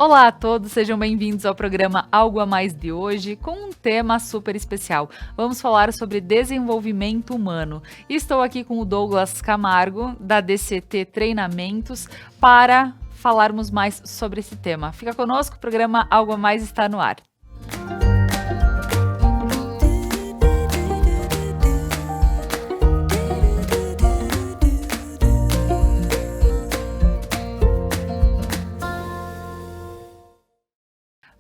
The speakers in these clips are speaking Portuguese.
Olá a todos, sejam bem-vindos ao programa Algo a Mais de hoje, com um tema super especial. Vamos falar sobre desenvolvimento humano. Estou aqui com o Douglas Camargo, da DCT Treinamentos, para falarmos mais sobre esse tema. Fica conosco, o programa Algo a Mais está no ar.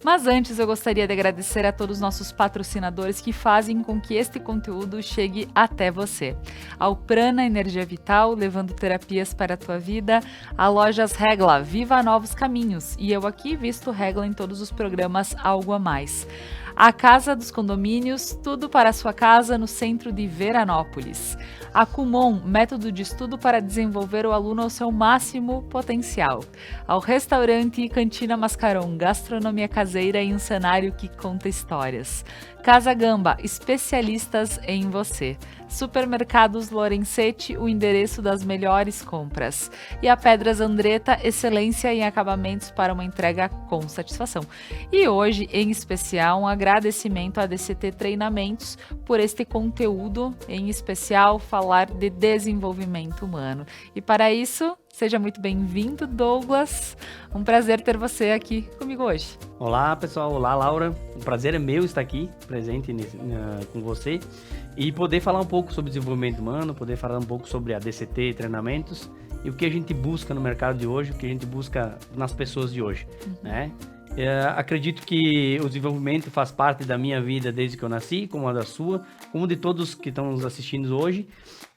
Mas antes eu gostaria de agradecer a todos os nossos patrocinadores que fazem com que este conteúdo chegue até você. Ao Prana Energia Vital, levando terapias para a tua vida. A Lojas Regla, viva novos caminhos. E eu aqui visto Regla em todos os programas Algo a Mais. A Casa dos Condomínios, tudo para a sua casa no centro de Veranópolis. A Kumon, método de estudo para desenvolver o aluno ao seu máximo potencial. Ao Restaurante e Cantina Mascaron, gastronomia caseira em um cenário que conta histórias. Casa Gamba, especialistas em você. Supermercados Lorenzetti, o endereço das melhores compras. E a Pedras Andretta, excelência em acabamentos para uma entrega com satisfação. E hoje, em especial, um agradecimento à DCT Treinamentos por este conteúdo, em especial falar de desenvolvimento humano. E para isso, seja muito bem-vindo, Douglas. Um prazer ter você aqui comigo hoje. Olá, pessoal. Olá, Laura. O prazer é meu estar aqui, presente com você e poder falar um pouco sobre desenvolvimento humano, poder falar um pouco sobre a DCT Treinamentos e o que a gente busca no mercado de hoje, o que a gente busca nas pessoas de hoje, né? Acredito que o desenvolvimento faz parte da minha vida desde que eu nasci, como a da sua, como de todos que estão nos assistindo hoje.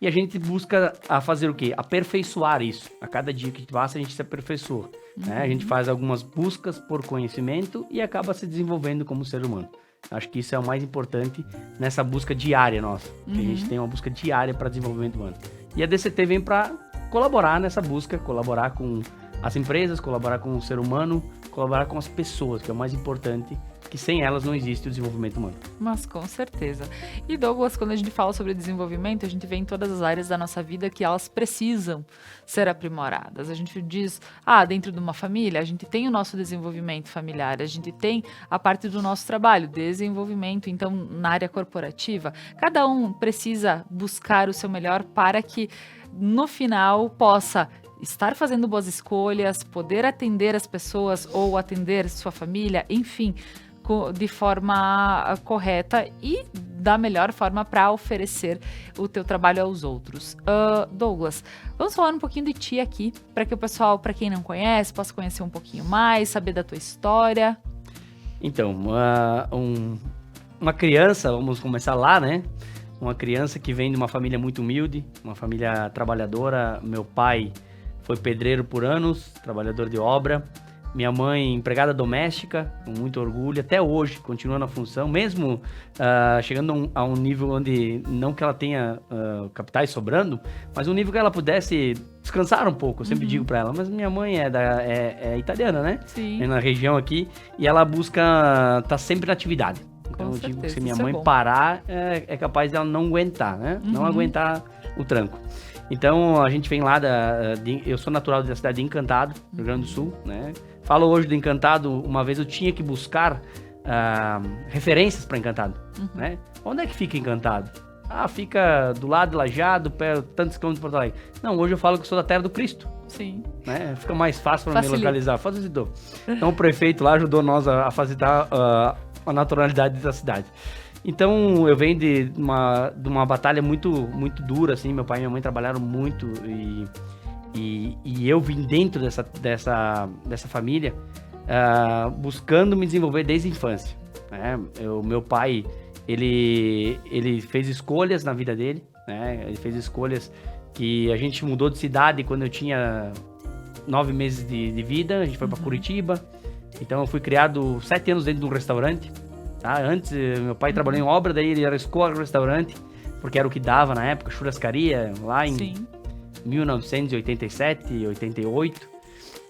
E a gente busca fazer o quê? Aperfeiçoar isso. A cada dia que passa, a gente se aperfeiçoa. Né? A gente faz algumas buscas por conhecimento e acaba se desenvolvendo como ser humano. Acho que isso é o mais importante nessa busca diária nossa. Que a gente tem uma busca diária para desenvolvimento humano. E a DCT vem para colaborar nessa busca, colaborar com as empresas, colaborar com o ser humano, colaborar com as pessoas, que é o mais importante, que sem elas não existe o desenvolvimento humano. Mas com certeza. E Douglas, quando a gente fala sobre desenvolvimento, a gente vê em todas as áreas da nossa vida que elas precisam ser aprimoradas. A gente diz, dentro de uma família, a gente tem o nosso desenvolvimento familiar, a gente tem a parte do nosso trabalho, desenvolvimento, então na área corporativa, cada um precisa buscar o seu melhor para que no final possa estar fazendo boas escolhas, poder atender as pessoas ou atender sua família, enfim, de forma correta e da melhor forma para oferecer o teu trabalho aos outros. Douglas, vamos falar um pouquinho de ti aqui, para que o pessoal, para quem não conhece, possa conhecer um pouquinho mais, saber da tua história. Então, uma criança, vamos começar lá, né? Uma criança que vem de uma família muito humilde, uma família trabalhadora. Meu pai foi pedreiro por anos, trabalhador de obra. Minha mãe, empregada doméstica, com muito orgulho, até hoje, continua na função, mesmo chegando a um nível onde, não que ela tenha capitais sobrando, mas um nível que ela pudesse descansar um pouco, eu sempre digo para ela. Mas minha mãe é italiana, né? Sim. É na região aqui, e ela busca estar sempre na atividade. Então, eu digo que se minha mãe parar, é capaz dela não aguentar, né? Não aguentar o tranco. Então, a gente vem lá eu sou natural da cidade de Encantado, Rio Grande do Sul, né? Falo hoje do Encantado, uma vez eu tinha que buscar referências para Encantado, né? Onde é que fica Encantado? Fica do lado de Lajeado, tantos quilômetros de Porto Alegre. Não, hoje eu falo que eu sou da terra do Cristo. Sim. Né? Fica mais fácil para me localizar. Facilitou. Então, o prefeito lá ajudou nós a facilitar a naturalidade da cidade. Então, eu venho de uma batalha muito, muito dura, assim. Meu pai e minha mãe trabalharam muito e eu vim dentro dessa família buscando me desenvolver desde a infância. Né? Meu pai, ele fez escolhas na vida dele, né? Ele fez escolhas que a gente mudou de cidade quando eu tinha 9 meses de vida. A gente foi para Curitiba. Então, eu fui criado 7 anos dentro de um restaurante. Tá? Antes, meu pai trabalhou em obra, daí ele era escola de restaurante, porque era o que dava na época, churrascaria, lá em 1987, 88.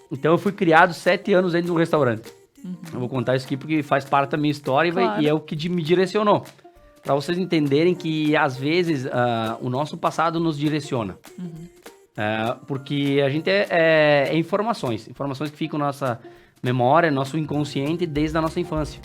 Então, eu fui criado 7 anos dentro de um restaurante. Eu vou contar isso aqui porque faz parte da minha história, claro. E é o que me direcionou. Para vocês entenderem que, às vezes, o nosso passado nos direciona. Porque a gente é informações que ficam memória, nosso inconsciente desde a nossa infância.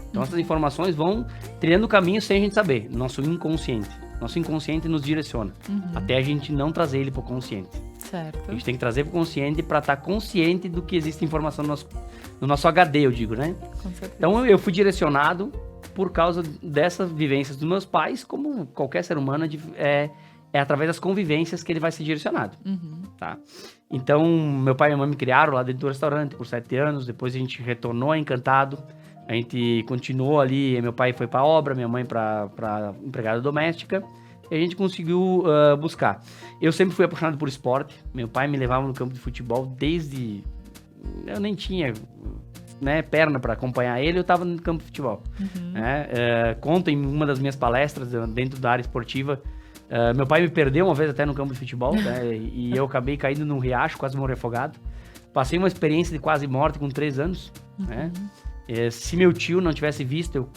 Então essas informações vão trilhando o caminho sem a gente saber. Nosso inconsciente. Nosso inconsciente nos direciona. Até a gente não trazer ele para o consciente. Certo. A gente tem que trazer para o consciente para estar consciente do que existe informação no nosso HD, eu digo, né? Com certeza. Então eu fui direcionado por causa dessas vivências dos meus pais, como qualquer ser humano, é através das convivências que ele vai ser direcionado. Tá? Então, meu pai e minha mãe me criaram lá dentro do restaurante por 7 anos, depois a gente retornou a Encantado, a gente continuou ali, meu pai foi para obra, minha mãe para empregada doméstica, e a gente conseguiu buscar. Eu sempre fui apaixonado por esporte, meu pai me levava no campo de futebol desde... Eu nem tinha... Né, perna para acompanhar ele, eu estava no campo de futebol. Conto em uma das minhas palestras dentro da área esportiva, meu pai me perdeu uma vez até no campo de futebol, né, e eu acabei caindo num riacho, quase morri afogado. Passei uma experiência de quase morte com 3 anos. Né? Se meu tio não tivesse visto eu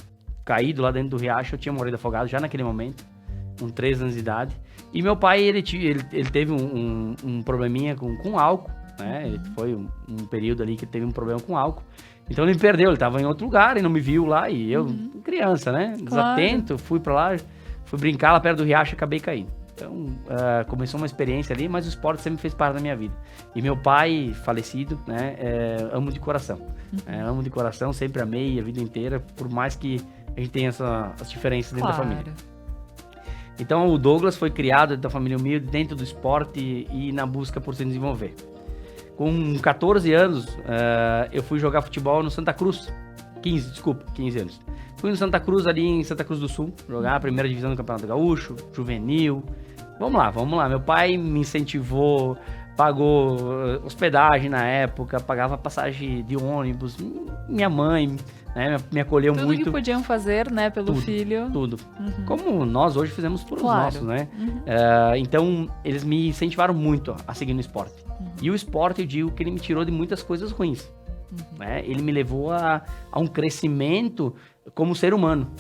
caído lá dentro do riacho, eu tinha morrido afogado já naquele momento, com 3 anos de idade. E meu pai, ele teve um probleminha com álcool, né? Ele foi um período ali que teve um problema com álcool. Então ele me perdeu, ele estava em outro lugar e não me viu lá, e eu, criança, né? Desatento, fui para lá, fui brincar lá perto do riacho e acabei caindo. Então, começou uma experiência ali, mas o esporte sempre fez parte da minha vida. E meu pai, falecido, né? Amo de coração. Amo de coração, sempre amei a vida inteira, por mais que a gente tenha as diferenças dentro da família. Então, o Douglas foi criado dentro da família humilde, dentro do esporte e na busca por se desenvolver. Com 14 anos, eu fui jogar futebol no Santa Cruz. 15 anos. Fui no Santa Cruz, ali em Santa Cruz do Sul, jogar a primeira divisão do Campeonato Gaúcho, juvenil. Vamos lá. Meu pai me incentivou, pagou hospedagem na época, pagava passagem de ônibus. Minha mãe, né, me acolheu tudo muito. Tudo que podiam fazer, né, pelo filho. Tudo. Como nós hoje fizemos por os nossos, né? Então, eles me incentivaram muito a seguir no esporte. E o esporte, eu digo que ele me tirou de muitas coisas ruins. Né? Ele me levou a um crescimento como ser humano.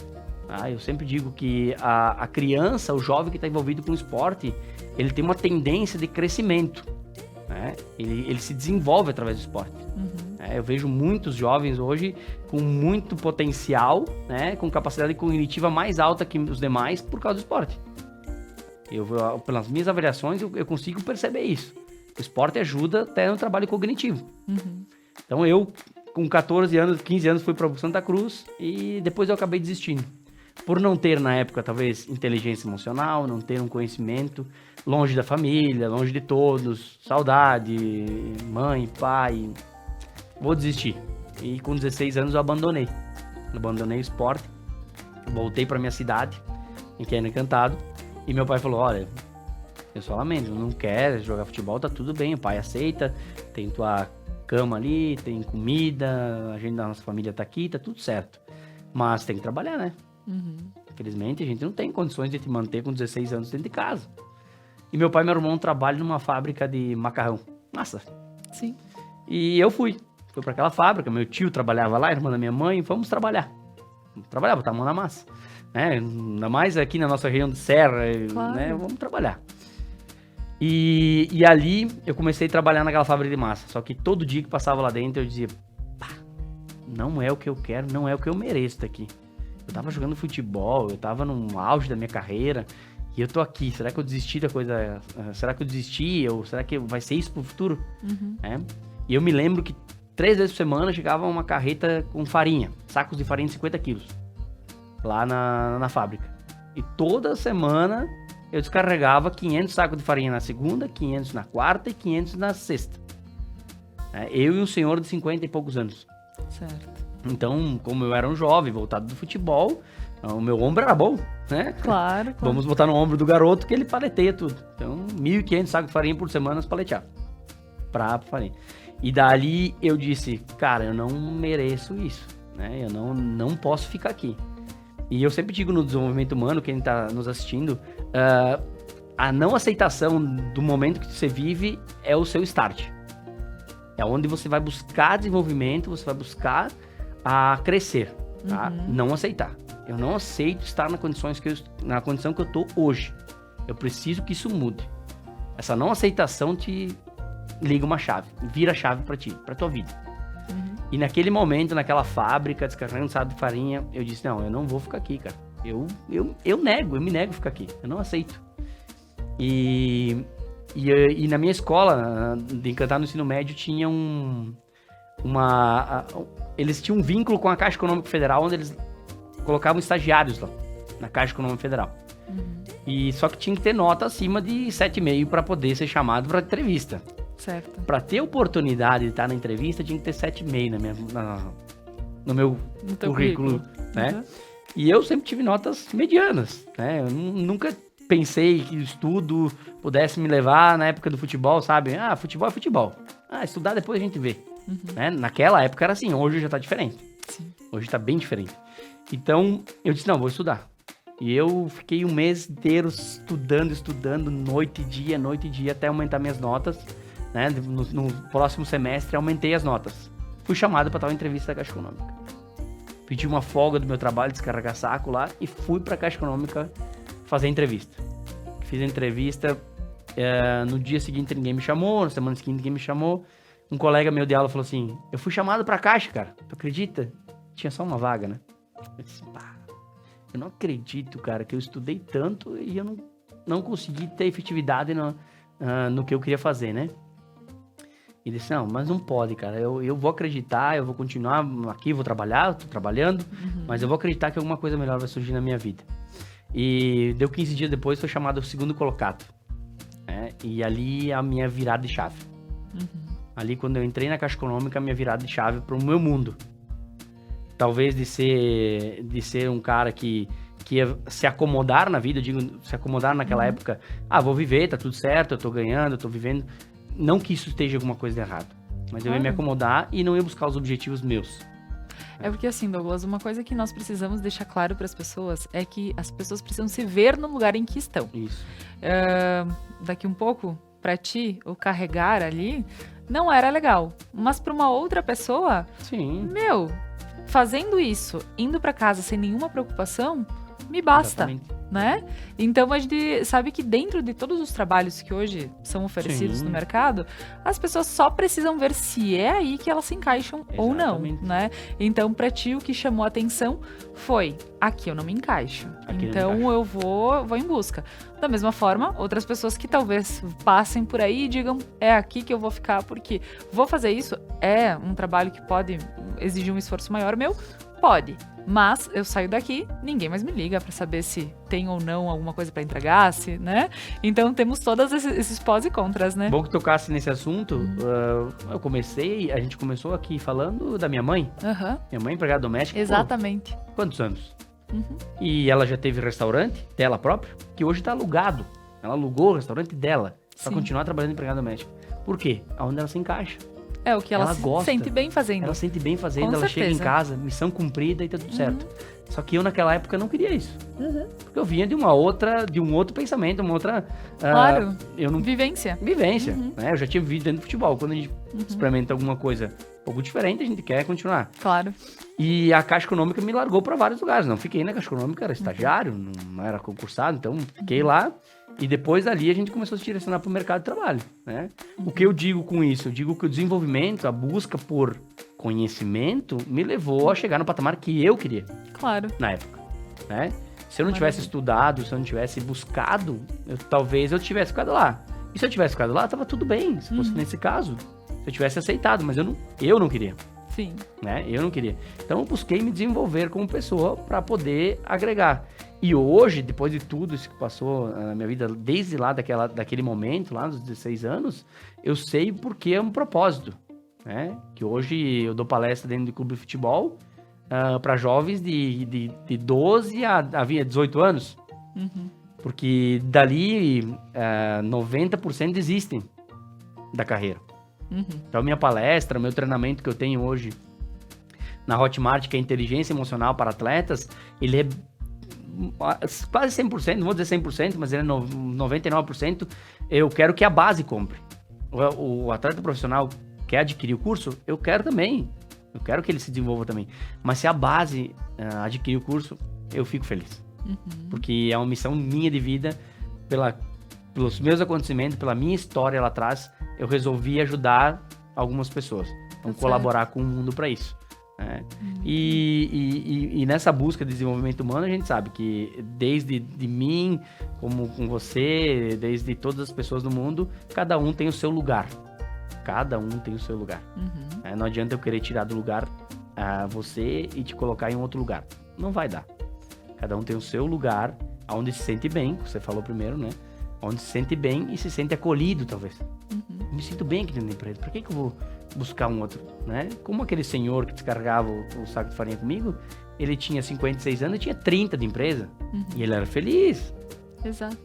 Eu sempre digo que a criança, o jovem que está envolvido com o esporte, ele tem uma tendência de crescimento. Né? Ele se desenvolve através do esporte. Eu vejo muitos jovens hoje com muito potencial, né? Com capacidade cognitiva mais alta que os demais por causa do esporte. Pelas minhas avaliações, eu consigo perceber isso. O esporte ajuda até no trabalho cognitivo. Então eu, com 14 anos, 15 anos, fui para Santa Cruz e depois eu acabei desistindo. Por não ter, na época, talvez, inteligência emocional, não ter um conhecimento, longe da família, longe de todos, saudade, mãe, pai, vou desistir. E com 16 anos eu abandonei o esporte, voltei para minha cidade, em que era Encantado, e meu pai falou, olha, eu só lamento, não quer jogar futebol, tá tudo bem, o pai aceita, tem tua cama ali, tem comida, a gente da nossa família tá aqui, tá tudo certo. Mas tem que trabalhar, né? Infelizmente, a gente não tem condições de te manter com 16 anos dentro de casa. E meu pai me arrumou um trabalho numa fábrica de macarrão. Massa. Sim. E eu fui para aquela fábrica, meu tio trabalhava lá, irmã da minha mãe, vamos trabalhar. Botar a mão na massa. Né? Ainda mais aqui na nossa região de serra, claro. Né? Vamos trabalhar. E ali eu comecei a trabalhar naquela fábrica de massa. Só que todo dia que passava lá dentro eu dizia, não é o que eu quero, não é o que eu mereço daqui. Eu tava jogando futebol, eu tava no auge da minha carreira e eu tô aqui. Será que eu desisti da coisa? Será que eu desisti? Ou será que vai ser isso pro futuro? E eu me lembro que 3 vezes por semana chegava uma carreta com farinha, sacos de farinha de 50 quilos, lá na fábrica. E toda semana eu descarregava 500 sacos de farinha na segunda, 500 na quarta e 500 na sexta. Eu e um senhor de 50 e poucos anos. Certo. Então, como eu era um jovem voltado do futebol, o meu ombro era bom, né? Claro. Vamos botar no ombro do garoto que ele paleteia tudo. Então, 1.500 sacos de farinha por semana paletear. Pra farinha. E dali eu disse, cara, eu não mereço isso, né? Eu não posso ficar aqui. E eu sempre digo no desenvolvimento humano, quem tá nos assistindo, a não aceitação do momento que você vive é o seu start. É onde você vai buscar desenvolvimento, você vai buscar a crescer, tá? Não aceitar. Eu não aceito estar na condição que eu tô hoje. Eu preciso que isso mude. Essa não aceitação te liga uma chave, vira a chave pra ti, pra tua vida. E naquele momento, naquela fábrica, descarregando saco de farinha, eu disse, não, eu não vou ficar aqui, cara. Eu me nego a ficar aqui. Eu não aceito. E na minha escola, de Encantar no ensino médio, tinha eles tinham um vínculo com a Caixa Econômica Federal, onde eles colocavam estagiários lá, na Caixa Econômica Federal. E só que tinha que ter nota acima de 7,5 para poder ser chamado para entrevista. Certo. Para ter oportunidade de estar na entrevista, tinha que ter 7,5 no meu currículo, né? Uhum. E eu sempre tive notas medianas, né? Eu nunca pensei que o estudo pudesse me levar na época do futebol, sabe? Futebol é futebol. Estudar depois a gente vê. Uhum. Né? Naquela época era assim, hoje já tá diferente. Sim. Hoje tá bem diferente. Então, eu disse, não, vou estudar. E eu fiquei um mês inteiro estudando, noite e dia, até aumentar minhas notas, né? No próximo semestre, aumentei as notas. Fui chamado para tal entrevista da Caixa Econômica. Pedi uma folga do meu trabalho, descarregar saco lá, e fui pra Caixa Econômica fazer entrevista. Fiz a entrevista, no dia seguinte ninguém me chamou, na semana seguinte ninguém me chamou. Um colega meu de aula falou assim, eu fui chamado pra Caixa, cara, tu acredita? Tinha só uma vaga, né? Eu disse, eu não acredito, cara, que eu estudei tanto e eu não consegui ter efetividade no que eu queria fazer, né? E disse, não, mas não pode, cara, eu vou acreditar, eu vou continuar aqui, vou trabalhar, tô trabalhando, mas eu vou acreditar que alguma coisa melhor vai surgir na minha vida. E deu 15 dias depois, foi chamado o segundo colocado, né? E ali a minha virada de chave. Ali, quando eu entrei na Caixa Econômica, a minha virada de chave para o meu mundo. Talvez de ser um cara que ia se acomodar na vida, eu digo, se acomodar naquela época. Vou viver, tá tudo certo, eu tô ganhando, eu tô vivendo. Não que isso esteja alguma coisa de errado, mas eu ia me acomodar e não ia buscar os objetivos meus. É porque assim, Douglas, uma coisa que nós precisamos deixar claro para as pessoas é que as pessoas precisam se ver no lugar em que estão. Isso. Daqui um pouco, para ti, o carregar ali não era legal, mas para uma outra pessoa, sim, fazendo isso, indo para casa sem nenhuma preocupação, me basta. Exatamente. Né? Então a gente sabe que dentro de todos os trabalhos que hoje são oferecidos no mercado, as pessoas só precisam ver se é aí que elas se encaixam ou não, né? Então para ti o que chamou a atenção foi, aqui eu não me encaixo, então eu vou em busca. Da mesma forma, outras pessoas que talvez passem por aí e digam, é aqui que eu vou ficar porque vou fazer isso, é um trabalho que pode exigir um esforço maior meu, pode. Mas eu saio daqui, ninguém mais me liga pra saber se tem ou não alguma coisa pra entregar, né? Então temos todos esses pós e contras, né? Bom que tocasse nesse assunto, a gente começou aqui falando da minha mãe. Minha mãe, empregada doméstica. Exatamente. Quantos anos? E ela já teve restaurante dela própria, que hoje tá alugado. Ela alugou o restaurante dela pra continuar trabalhando empregada doméstica. Por quê? Aonde ela se encaixa. É o que ela sente bem fazendo. Ela sente bem fazendo, Com ela certeza. chega em casa, missão cumprida e tá tudo certo. Só que eu naquela época não queria isso. Porque eu vinha de um outro pensamento, uma outra... Claro, vivência. Vivência, né? Eu já tinha vivido dentro do futebol. Quando a gente experimenta alguma coisa um pouco diferente, a gente quer continuar. Claro. E a Caixa Econômica me largou para vários lugares. Não fiquei na Caixa Econômica, era estagiário, não era concursado, então fiquei lá. E depois dali a gente começou a se direcionar para o mercado de trabalho, né? O que eu digo com isso? Eu digo que o desenvolvimento, a busca por conhecimento me levou a chegar no patamar que eu queria. Claro. Na época, né? Se eu não tivesse estudado, se eu não tivesse buscado, talvez eu tivesse ficado lá. E se eu tivesse ficado lá, tava tudo bem, se fosse nesse caso. Se eu tivesse aceitado, mas eu não queria. Sim. Né? Eu não queria. Então eu busquei me desenvolver como pessoa para poder agregar. E hoje, depois de tudo isso que passou na minha vida, desde lá daquele momento, lá dos 16 anos, eu sei porque é um propósito, né? Que hoje eu dou palestra dentro do clube de futebol para jovens de 12 a 18 anos. Porque dali 90% desistem da carreira. Então minha palestra, meu treinamento que eu tenho hoje na Hotmart, que é inteligência emocional para atletas, ele é quase 100%, não vou dizer 100%, mas ele é 99%, eu quero que a base compre. O atleta profissional quer adquirir o curso, eu quero também. Eu quero que ele se desenvolva também. Mas se a base adquirir o curso, eu fico feliz. Porque é uma missão minha de vida, pelos meus acontecimentos, pela minha história lá atrás, eu resolvi ajudar algumas pessoas. Vamos colaborar com o mundo para isso. Né? E nessa busca de desenvolvimento humano, a gente sabe que desde de mim, como com você, desde todas as pessoas do mundo, cada um tem o seu lugar. Cada um tem o seu lugar. Não adianta eu querer tirar do lugar você e te colocar em outro lugar. Não vai dar. Cada um tem o seu lugar, onde se sente bem, você falou primeiro, né? Onde se sente bem e se sente acolhido, talvez. Me sinto bem aqui dentro da empresa, por que eu vou buscar um outro, né? Como aquele senhor que descarregava o saco de farinha comigo, ele tinha 56 anos e tinha 30 de empresa. E ele era feliz. Exato.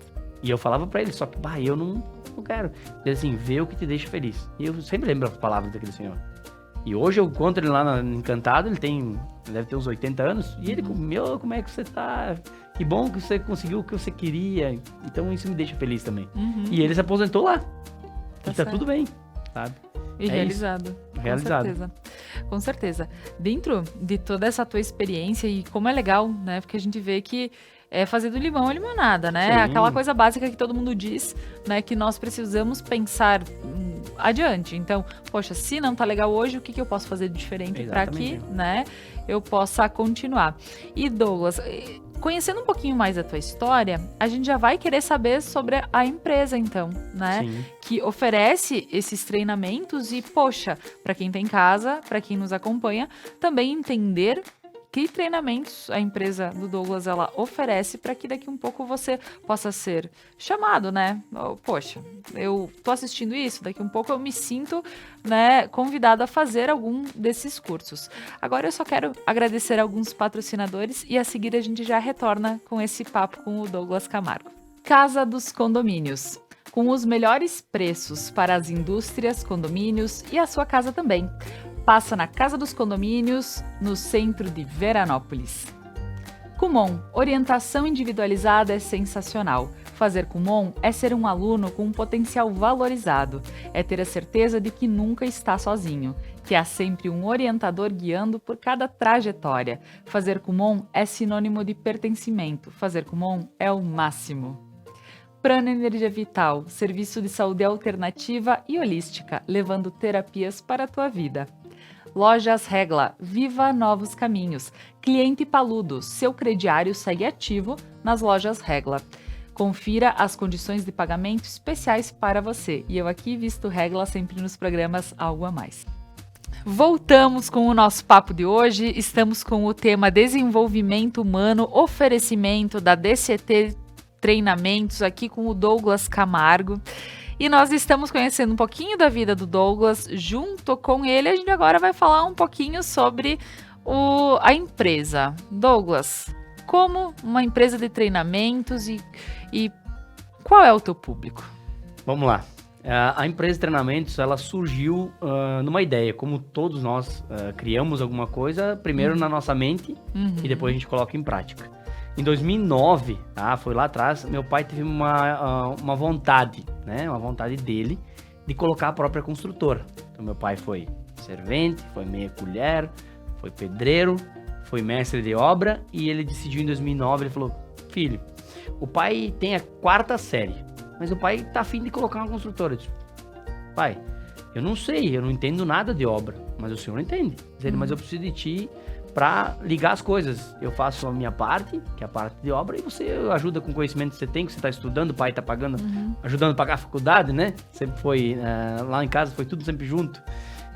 E eu falava pra ele, só que, eu não quero. Ele assim, vê o que te deixa feliz. E eu sempre lembro as palavras daquele senhor. E hoje eu encontro ele lá no Encantado, ele deve ter uns 80 anos, e ele, como é que você tá? Que bom que você conseguiu o que você queria. Então isso me deixa feliz também. E ele se aposentou lá. E tá tudo bem, sabe? E realizado. Realizado. Com certeza. Com certeza. Dentro de toda essa tua experiência, e como é legal, né? Porque a gente vê que é fazer do limão a limonada, né? Sim. Aquela coisa básica que todo mundo diz, né? Que nós precisamos pensar adiante. Então, poxa, se não tá legal hoje, o que eu posso fazer de diferente para que, né? Eu possa continuar. E Douglas, conhecendo um pouquinho mais a tua história, a gente já vai querer saber sobre a empresa, então, né? Sim. Que oferece esses treinamentos e, poxa, para quem tá em casa, para quem nos acompanha, também entender que treinamentos a empresa do Douglas ela oferece para que daqui um pouco você possa ser chamado, né? Poxa, eu tô assistindo isso, daqui um pouco eu me sinto, né, convidado a fazer algum desses cursos. Agora eu só quero agradecer a alguns patrocinadores e a seguir a gente já retorna com esse papo com o Douglas Camargo. Casa dos Condomínios. Com os melhores preços para as indústrias, condomínios e a sua casa também. Passa na Casa dos Condomínios, no centro de Veranópolis. Kumon, orientação individualizada é sensacional. Fazer Kumon é ser um aluno com um potencial valorizado. É ter a certeza de que nunca está sozinho, que há sempre um orientador guiando por cada trajetória. Fazer Kumon é sinônimo de pertencimento. Fazer Kumon é o máximo. Prana Energia Vital, serviço de saúde alternativa e holística, levando terapias para a tua vida. Lojas Regla, viva novos caminhos. Cliente Paludo, seu crediário segue ativo nas Lojas Regla. Confira as condições de pagamento especiais para você. E eu aqui visto Regla sempre nos programas Algo a Mais. Voltamos com o nosso papo de hoje. Estamos com o tema Desenvolvimento Humano, oferecimento da DCT Treinamentos aqui com o Douglas Camargo. E nós estamos conhecendo um pouquinho da vida do Douglas. Junto com ele, a gente agora vai falar um pouquinho sobre a empresa. Douglas, como uma empresa de treinamentos e qual é o teu público? Vamos lá. A empresa de treinamentos, ela surgiu numa ideia. Como todos nós criamos alguma coisa, primeiro na nossa mente e depois a gente coloca em prática. Em 2009, foi lá atrás, meu pai teve uma vontade, né? Uma vontade dele de colocar a própria construtora. Então, meu pai foi servente, foi meia colher, foi pedreiro, foi mestre de obra e ele decidiu em 2009, ele falou, filho, o pai tem a 4ª série, mas o pai tá afim de colocar uma construtora. Eu disse, pai, eu não sei, eu não entendo nada de obra, mas o senhor entende. Mas eu preciso de ti para ligar as coisas. Eu faço a minha parte, que é a parte de obra, e você ajuda com o conhecimento que você tem, que você está estudando, o pai está pagando, ajudando a pagar a faculdade, né? Sempre foi, lá em casa foi tudo sempre junto.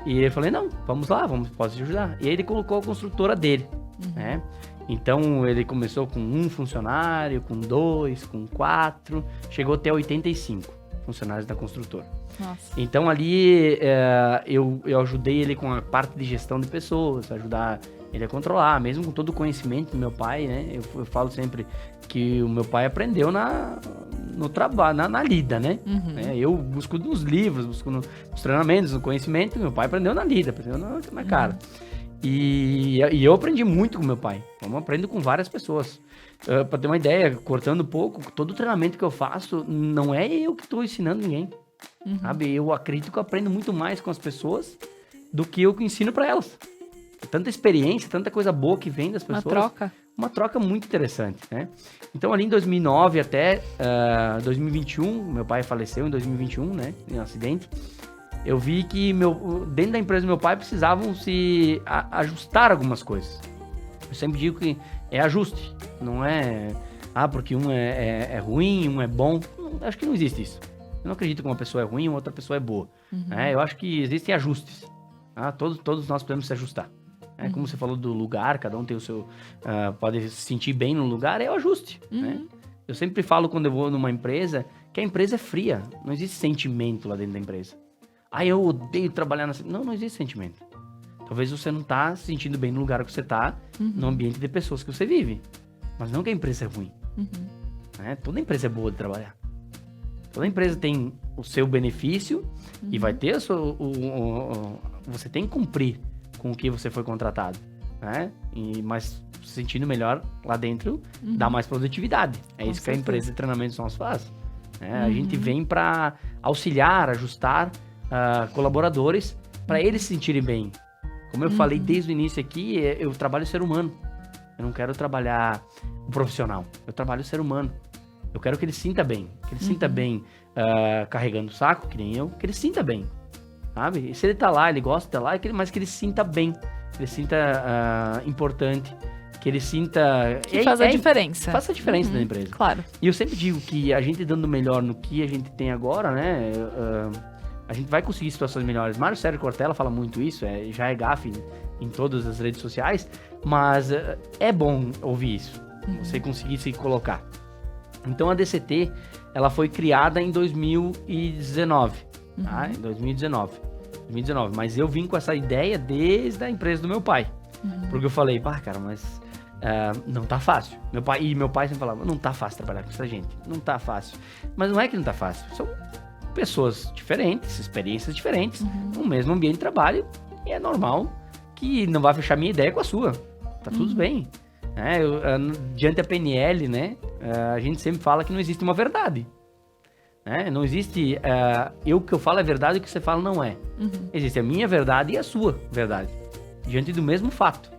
E eu falei, não, vamos lá, posso te ajudar. E aí ele colocou a construtora dele, né? Então ele começou com 1 funcionário, com 2, com 4, chegou até 85 funcionários da construtora. Nossa. Então ali eu ajudei ele com a parte de gestão de pessoas, ajudar ele a controlar, mesmo com todo o conhecimento do meu pai, né? Eu falo sempre que o meu pai aprendeu no trabalho, na lida, né? Eu busco nos livros, busco nos treinamentos, no conhecimento, meu pai aprendeu na lida, aprendeu na cara. E eu aprendi muito com meu pai, eu aprendo com várias pessoas. Para ter uma ideia, cortando um pouco, todo o treinamento que eu faço, não é eu que estou ensinando ninguém, sabe? Eu acredito que eu aprendo muito mais com as pessoas do que eu que ensino para elas. Tanta experiência, tanta coisa boa que vem das pessoas. Uma troca muito interessante, né? Então, ali em 2009 até 2021, meu pai faleceu em 2021, né? Em um acidente. eu vi que dentro da empresa do meu pai precisavam se ajustar algumas coisas. Eu sempre digo que é ajuste, não é porque um é ruim, um é bom. Acho que não existe isso. Eu não acredito que uma pessoa é ruim e outra pessoa é boa. Eu acho que existem ajustes. Todos nós podemos se ajustar. Como você falou do lugar, cada um tem o seu... pode se sentir bem no lugar, é o ajuste. Né? Eu sempre falo quando eu vou numa empresa que a empresa é fria. Não existe sentimento lá dentro da empresa. Eu odeio trabalhar nessa... Não existe sentimento. Talvez você não tá se sentindo bem no lugar que você tá, no ambiente de pessoas que você vive. Mas não que a empresa é ruim. Toda empresa é boa de trabalhar. Toda empresa tem o seu benefício e vai ter você tem que cumprir com o que você foi contratado. Mas se sentindo melhor lá dentro, dá mais produtividade. É isso que a empresa de treinamentos nós faz. A gente vem para auxiliar, ajustar colaboradores para eles se sentirem bem. Como eu falei desde o início aqui, eu trabalho o ser humano. Eu não quero trabalhar o profissional. Eu trabalho o ser humano. Eu quero que ele sinta bem. Que ele sinta bem carregando o saco, que nem eu. Que ele sinta bem. Sabe? E se ele tá lá, ele gosta de estar lá, mas que ele sinta bem. Que ele sinta importante. Que ele sinta... Que faz a diferença. Faz a diferença na empresa. Claro. E eu sempre digo que a gente dando melhor no que a gente tem agora, né? A gente vai conseguir situações melhores. Mário Sérgio Cortella fala muito isso, já é gafe em todas as redes sociais, mas é bom ouvir isso, você conseguir se colocar. Então a DCT, ela foi criada em 2019, tá? Em 2019, mas eu vim com essa ideia desde a empresa do meu pai, porque eu falei, cara, mas não tá fácil. Meu pai sempre falava, não tá fácil trabalhar com essa gente, não tá fácil. Mas não é que não tá fácil, são pessoas diferentes, experiências diferentes, no mesmo ambiente de trabalho, e é normal que não vai fechar minha ideia com a sua. Tá tudo bem. Diante da PNL, né, a gente sempre fala que não existe uma verdade. Não existe o que eu falo é verdade e o que você fala não é. Existe a minha verdade e a sua verdade, diante do mesmo fato.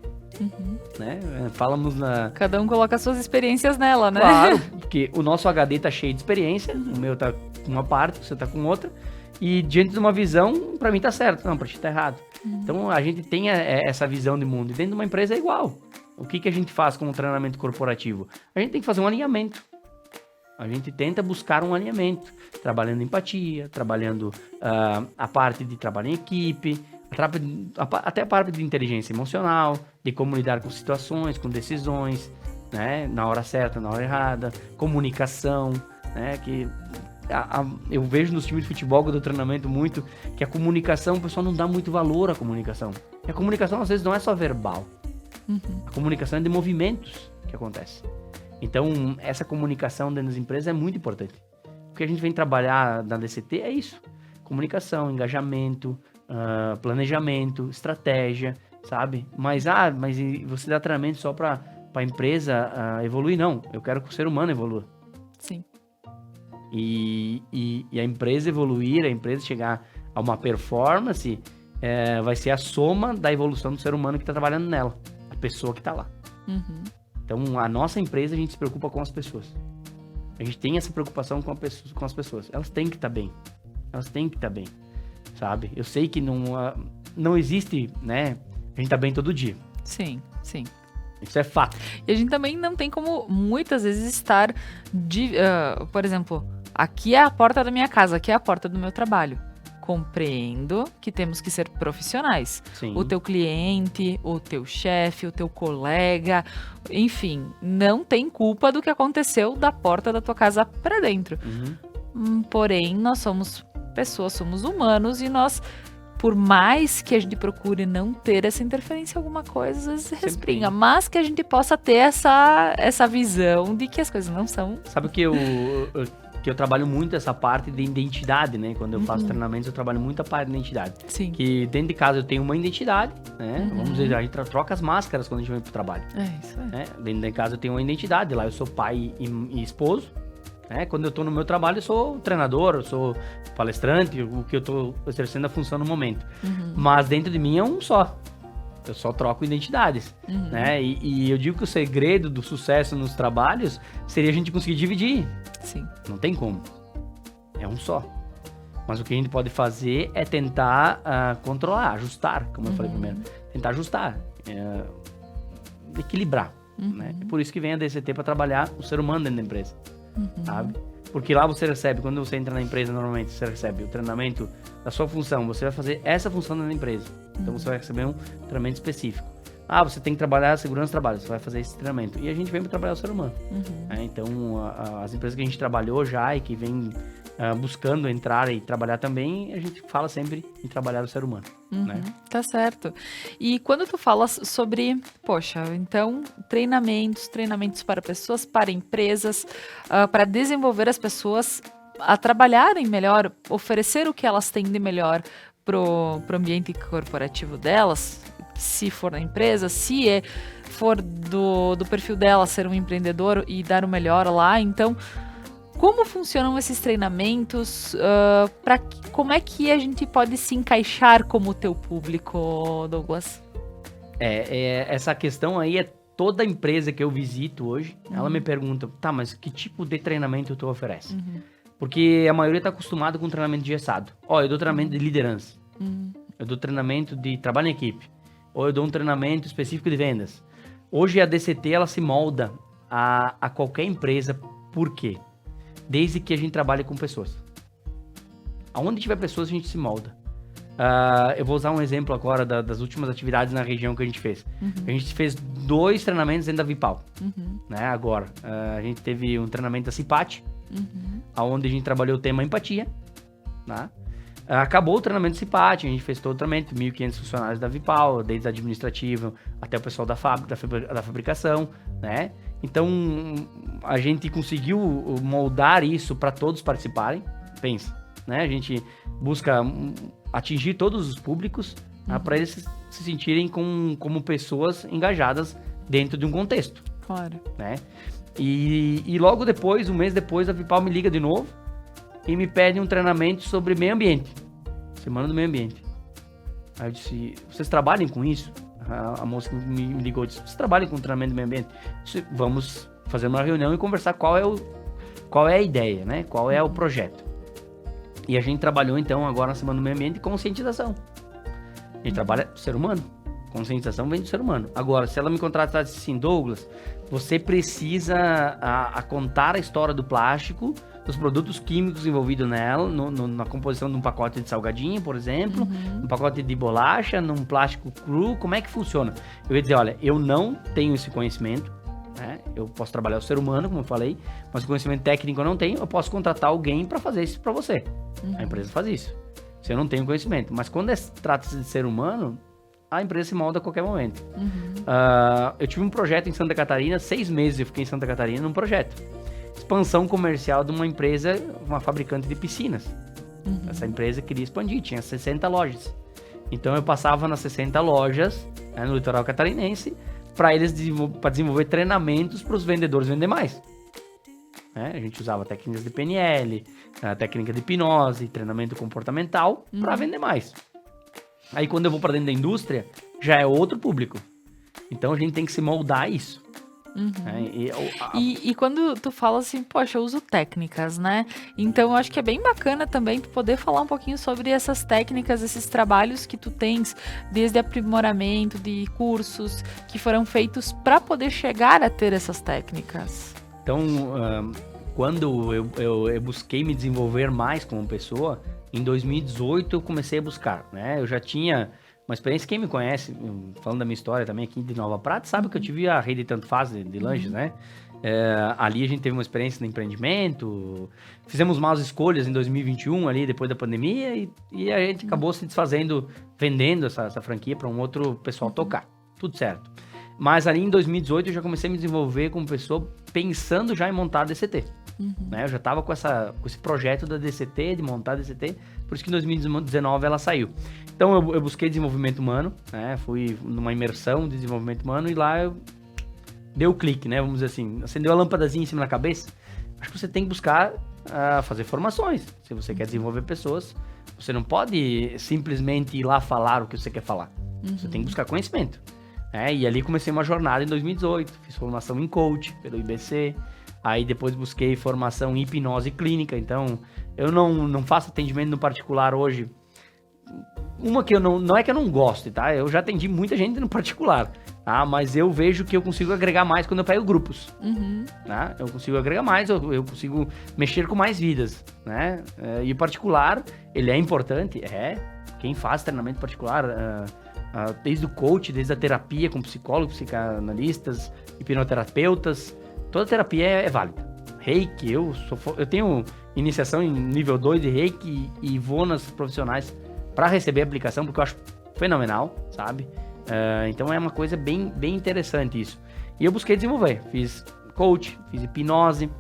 Falamos na... Cada um coloca as suas experiências nela, né? Claro, porque o nosso HD tá cheio de experiência, o meu tá com uma parte, você tá com outra, e diante de uma visão, pra mim tá certo, não, pra ti tá errado. Então a gente tem essa visão de mundo, e dentro de uma empresa é igual. O que a gente faz com o treinamento corporativo? A gente tem que fazer um alinhamento. A gente tenta buscar um alinhamento, trabalhando empatia, trabalhando a parte de trabalho em equipe, até a parte de inteligência emocional, de como lidar com situações, com decisões, né? Na hora certa, na hora errada, comunicação, né? Que eu vejo nos times de futebol que eu dou treinamento muito, que a comunicação, o pessoal não dá muito valor à comunicação. E a comunicação às vezes não é só verbal. A comunicação é de movimentos que acontece. Então, essa comunicação dentro das empresas é muito importante. O que a gente vem trabalhar na DCT é isso. Comunicação, engajamento, planejamento, estratégia, sabe? Mas você dá treinamento só para a empresa evoluir? Não, eu quero que o ser humano evolua. Sim. E a empresa evoluir, a empresa chegar a uma performance, vai ser a soma da evolução do ser humano que está trabalhando nela, a pessoa que está lá. Então, a nossa empresa, a gente se preocupa com as pessoas. A gente tem essa preocupação com as pessoas. Elas têm que estar bem. Sabe? Eu sei que não existe, né? A gente tá bem todo dia. Sim. Isso é fato. E a gente também não tem como, muitas vezes, estar... por exemplo, aqui é a porta da minha casa, aqui é a porta do meu trabalho. Compreendo que temos que ser profissionais. Sim. O teu cliente, o teu chefe, o teu colega, enfim, não tem culpa do que aconteceu da porta da tua casa para dentro. Porém, nós somos pessoas, somos humanos e nós, por mais que a gente procure não ter essa interferência em alguma coisa, às vezes respinga, mas que a gente possa ter essa visão de que as coisas não são... Sabe que eu trabalho muito essa parte de identidade, né? Quando eu faço treinamentos, eu trabalho muito a parte de identidade. Sim. Que dentro de casa eu tenho uma identidade, né? Vamos dizer, a gente troca as máscaras quando a gente vai pro trabalho. Isso aí. Né? Dentro de casa eu tenho uma identidade, lá eu sou pai e esposo. Né? Quando eu tô no meu trabalho, eu sou treinador, eu sou palestrante, o que eu tô exercendo a função no momento. Mas dentro de mim é um só. Eu só troco identidades, né? E eu digo que o segredo do sucesso nos trabalhos seria a gente conseguir dividir. Sim. Não tem como. É um só. Mas o que a gente pode fazer é tentar controlar, ajustar, como eu falei primeiro. Tentar ajustar, equilibrar, né? É por isso que vem a DCT para trabalhar o ser humano dentro da empresa, sabe? Porque lá você recebe, quando você entra na empresa, normalmente você recebe o treinamento da sua função, você vai fazer essa função dentro da empresa. Então você vai receber um treinamento específico. Você tem que trabalhar a segurança do trabalho, você vai fazer esse treinamento. E a gente vem para trabalhar o ser humano. Então, as empresas que a gente trabalhou já e que vem buscando entrar e trabalhar também, a gente fala sempre em trabalhar o ser humano. Né? Tá certo. E quando tu falas sobre, então, treinamentos para pessoas, para empresas, para desenvolver as pessoas a trabalharem melhor, oferecer o que elas têm de melhor pro ambiente corporativo delas, se for na empresa, se for do perfil dela ser um empreendedor e dar o melhor lá. Então, como funcionam esses treinamentos? Como é que a gente pode se encaixar como teu público, Douglas? Essa questão aí toda empresa que eu visito hoje, ela me pergunta, mas que tipo de treinamento tu oferece? Porque a maioria está acostumada com treinamento engessado. Eu dou treinamento de liderança. Eu dou treinamento de trabalho em equipe. Ou eu dou um treinamento específico de vendas. Hoje a DCT, ela se molda a qualquer empresa. Por quê? Desde que a gente trabalhe com pessoas. Aonde tiver pessoas, a gente se molda. Eu vou usar um exemplo agora das últimas atividades na região que a gente fez. A gente fez 2 treinamentos dentro da Vipal. Né? Agora, a gente teve um treinamento da Cipate, onde a gente trabalhou o tema empatia. Né? Acabou o treinamento do Cipate, a gente fez todo o treinamento, 1.500 funcionários da Vipal, desde administrativo até o pessoal da fábrica, da fabricação, né? Então, a gente conseguiu moldar isso para todos participarem, pensa, né? A gente busca atingir todos os públicos para eles se sentirem como pessoas engajadas dentro de um contexto. Claro. Né? E logo depois, um mês depois, a Vipal me liga de novo e me pede um treinamento sobre meio ambiente. Semana do meio ambiente. Aí eu disse, vocês trabalham com isso? A moça que me ligou disse, vocês trabalham com treinamento do meio ambiente? Eu disse, vamos fazer uma reunião e conversar qual é a ideia, né? Qual é o projeto. E a gente trabalhou então agora na Semana do Meio Ambiente conscientização. A gente trabalha o ser humano. Conscientização vem do ser humano. Agora, se ela me contratasse assim, Douglas, você precisa contar a história do plástico, dos produtos químicos envolvidos nela, na composição de um pacote de salgadinho, por exemplo, um pacote de bolacha, num plástico cru, como é que funciona? Eu ia dizer, olha, eu não tenho esse conhecimento, né? Eu posso trabalhar o ser humano, como eu falei, mas o conhecimento técnico eu não tenho, eu posso contratar alguém para fazer isso para você. A empresa faz isso. Se eu não tenho conhecimento. Mas quando trata-se de ser humano, a empresa se molda a qualquer momento. Eu tive um projeto em Santa Catarina, 6 meses eu fiquei em Santa Catarina num projeto. Expansão comercial de uma empresa, uma fabricante de piscinas. Essa empresa queria expandir, tinha 60 lojas. Então eu passava nas 60 lojas, né, no litoral catarinense, para eles desenvolver treinamentos para os vendedores vender mais. A gente usava técnicas de PNL, técnica de hipnose, treinamento comportamental para vender mais. Aí quando eu vou para dentro da indústria, já é outro público. Então a gente tem que se moldar a isso. E quando tu fala assim, poxa, eu uso técnicas, né? Então eu acho que é bem bacana também tu poder falar um pouquinho sobre essas técnicas, esses trabalhos que tu tens, desde aprimoramento de cursos que foram feitos para poder chegar a ter essas técnicas. Então, quando eu busquei me desenvolver mais como pessoa, em 2018 eu comecei a buscar, né? Eu já tinha uma experiência, quem me conhece, falando da minha história também aqui de Nova Prata, sabe que eu tive a rede Tanto Faz de lanches, né? Ali a gente teve uma experiência no empreendimento, fizemos más escolhas em 2021, ali depois da pandemia, e a gente acabou se desfazendo, vendendo essa franquia para um outro pessoal tocar. Tudo certo. Mas ali em 2018 eu já comecei a me desenvolver como pessoa pensando já em montar a DCT. Né? Eu já estava com esse projeto da DCT, de montar a DCT, por isso que em 2019 ela saiu. Então eu busquei desenvolvimento humano, né? Fui numa imersão de desenvolvimento humano e lá eu dei o clique, né? Vamos dizer assim, acendeu a lâmpadazinha em cima da cabeça. Acho que você tem que buscar fazer formações. Se você quer desenvolver pessoas, você não pode simplesmente ir lá falar o que você quer falar. Você tem que buscar conhecimento. E ali comecei uma jornada em 2018, fiz formação em coach pelo IBC, Aí depois busquei formação em hipnose clínica. Então, eu não faço atendimento no particular hoje. Uma que eu não é que eu não gosto, tá? Eu já atendi muita gente no particular, tá? Mas eu vejo que eu consigo agregar mais quando eu pego grupos, tá? Eu consigo agregar mais, eu consigo mexer com mais vidas, né? E o particular, ele é importante, quem faz treinamento particular, desde o coach, desde a terapia com psicólogos, psicanalistas, hipnoterapeutas, toda terapia é válida. Reiki, eu tenho iniciação em nível 2 de Reiki e vou nas profissionais para receber a aplicação, porque eu acho fenomenal, sabe? Então é uma coisa bem interessante isso. E eu busquei desenvolver, fiz coach, fiz hipnose,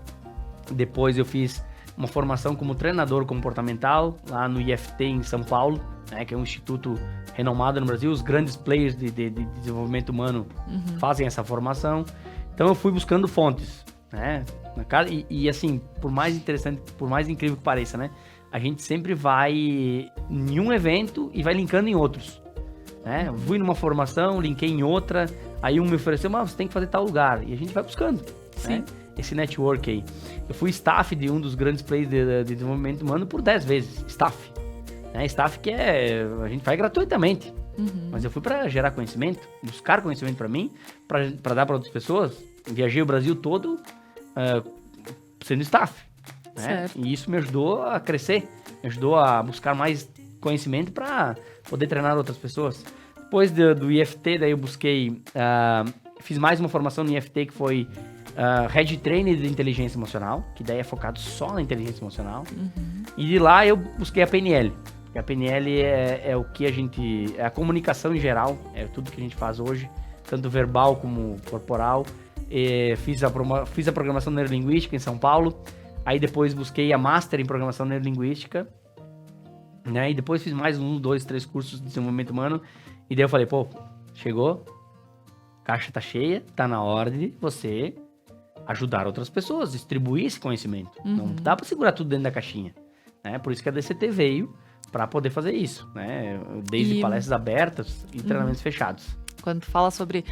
depois eu fiz uma formação como treinador comportamental lá no IFT em São Paulo, né, que é um instituto renomado no Brasil. Os grandes players de desenvolvimento humano fazem essa formação. Então eu fui buscando fontes, né? E assim, por mais interessante, por mais incrível que pareça, né? A gente sempre vai em um evento e vai linkando em outros, né? Eu fui numa formação, linkei em outra, aí um me ofereceu, mas você tem que fazer tal lugar, e a gente vai buscando, né? Esse network aí. Eu fui staff de um dos grandes players de desenvolvimento humano por 10 vezes, staff. Né? Staff que a gente faz gratuitamente, mas eu fui para gerar conhecimento, buscar conhecimento para mim, para dar para outras pessoas. Viajei o Brasil todo sendo staff. Né? E isso me ajudou a crescer, me ajudou a buscar mais conhecimento para poder treinar outras pessoas. Depois do IFT, daí eu busquei, fiz mais uma formação no IFT que foi Head Trainer de Inteligência Emocional, que daí é focado só na inteligência emocional. E de lá eu busquei a PNL. A PNL é o que é a comunicação em geral, é tudo que a gente faz hoje, tanto verbal como corporal. Fiz a programação neurolinguística em São Paulo. Aí depois busquei a Master em Programação Neurolinguística, né? E depois fiz mais 1, 2, 3 cursos de desenvolvimento humano. E daí eu falei, chegou, caixa tá cheia, tá na hora de você ajudar outras pessoas, distribuir esse conhecimento. Não dá pra segurar tudo dentro da caixinha, né? Por isso que a DCT veio para poder fazer isso, né? Desde palestras abertas e treinamentos fechados. Quando tu fala sobre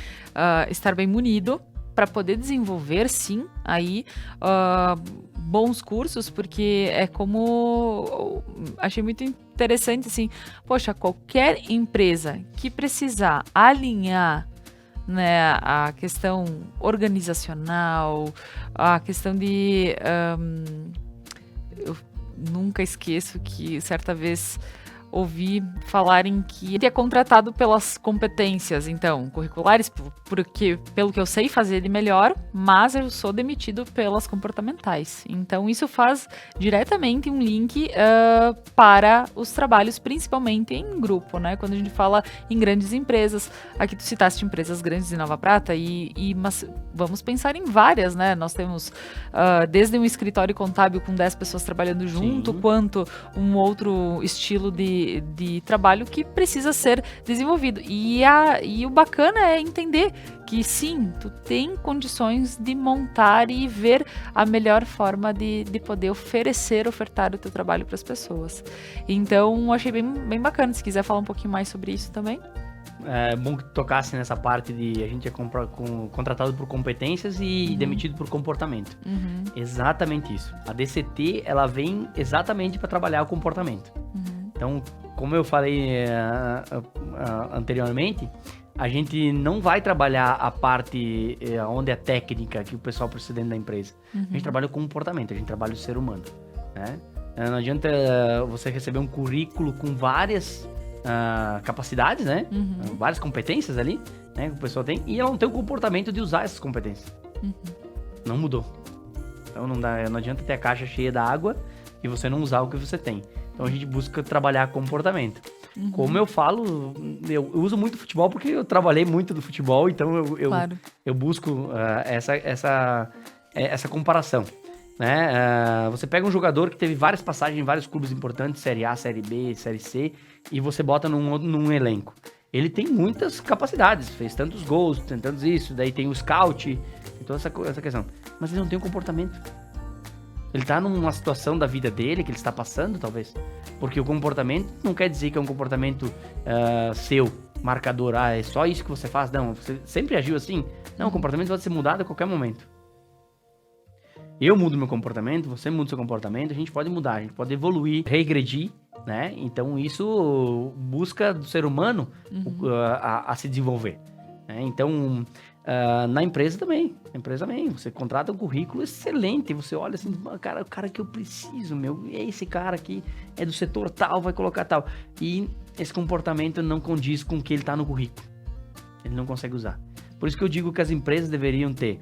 estar bem munido para poder desenvolver, sim, aí bons cursos, porque é como achei muito interessante, assim, poxa, qualquer empresa que precisar alinhar, né, a questão organizacional, a questão de eu nunca esqueço que certa vez ouvi falarem que ele é contratado pelas competências, então, curriculares, porque, pelo que eu sei fazer ele melhor, mas eu sou demitido pelas comportamentais. Então, isso faz diretamente um link para os trabalhos, principalmente em grupo, né? Quando a gente fala em grandes empresas, aqui tu citaste empresas grandes em Nova Prata, mas vamos pensar em várias, né? Nós temos desde um escritório contábil com 10 pessoas trabalhando junto, quanto um outro estilo de trabalho que precisa ser desenvolvido. E o bacana é entender que sim, tu tem condições de montar e ver a melhor forma de poder ofertar o teu trabalho para as pessoas. Então, achei bem bacana. Se quiser falar um pouquinho mais sobre isso também. É bom que tocasse nessa parte de a gente é contratado por competências e demitido por comportamento. Exatamente isso. A DCT, ela vem exatamente para trabalhar o comportamento. Então, como eu falei anteriormente, a gente não vai trabalhar a parte onde é técnica que o pessoal precisa dentro da empresa. A gente trabalha o comportamento, a gente trabalha o ser humano, né? Não adianta você receber um currículo com várias capacidades, né? Várias competências ali, né? Que o pessoal tem, e ela não tem o comportamento de usar essas competências. Não mudou. Então não adianta ter a caixa cheia da água e você não usar o que você tem. Então a gente busca trabalhar comportamento. Como eu falo, eu uso muito futebol porque eu trabalhei muito do futebol, então eu busco essa comparação. Né? Você pega um jogador que teve várias passagens em vários clubes importantes, Série A, Série B, Série C, e você bota num elenco. Ele tem muitas capacidades, fez tantos gols, tem tantos isso, daí tem o scout, tem toda essa questão. Mas ele não tem um comportamento. Ele tá numa situação da vida dele que ele está passando, talvez. Porque o comportamento não quer dizer que é um comportamento seu, marcador. É só isso que você faz. Não, você sempre agiu assim. Não, o comportamento pode ser mudado a qualquer momento. eu mudo meu comportamento, você muda o seu comportamento, a gente pode mudar, a gente pode evoluir, regredir, né? Então isso busca do ser humano a se desenvolver, né? Então na empresa também, você contrata um currículo excelente, você olha assim, cara, o cara que eu preciso, é esse cara aqui, é do setor tal, vai colocar tal, e esse comportamento não condiz com o que ele está no currículo, ele não consegue usar. Por isso que eu digo que as empresas deveriam ter,